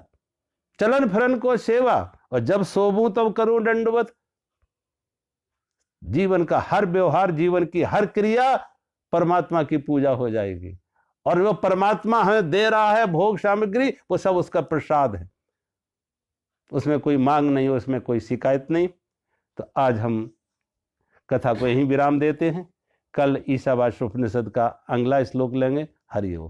चलन फिरन को सेवा, और जब सोऊं तब करूं दंडवत। जीवन का हर व्यवहार, जीवन की हर क्रिया परमात्मा की पूजा हो जाएगी, और वो परमात्मा हमें दे रहा है भोग सामग्री, वो सब उसका प्रसाद है, उसमें कोई मांग नहीं, उसमें कोई शिकायत नहीं। तो आज हम कथा को यहीं विराम देते हैं। कल ईशावास्य उपनिषद का अगला श्लोक लेंगे। हरि ओम।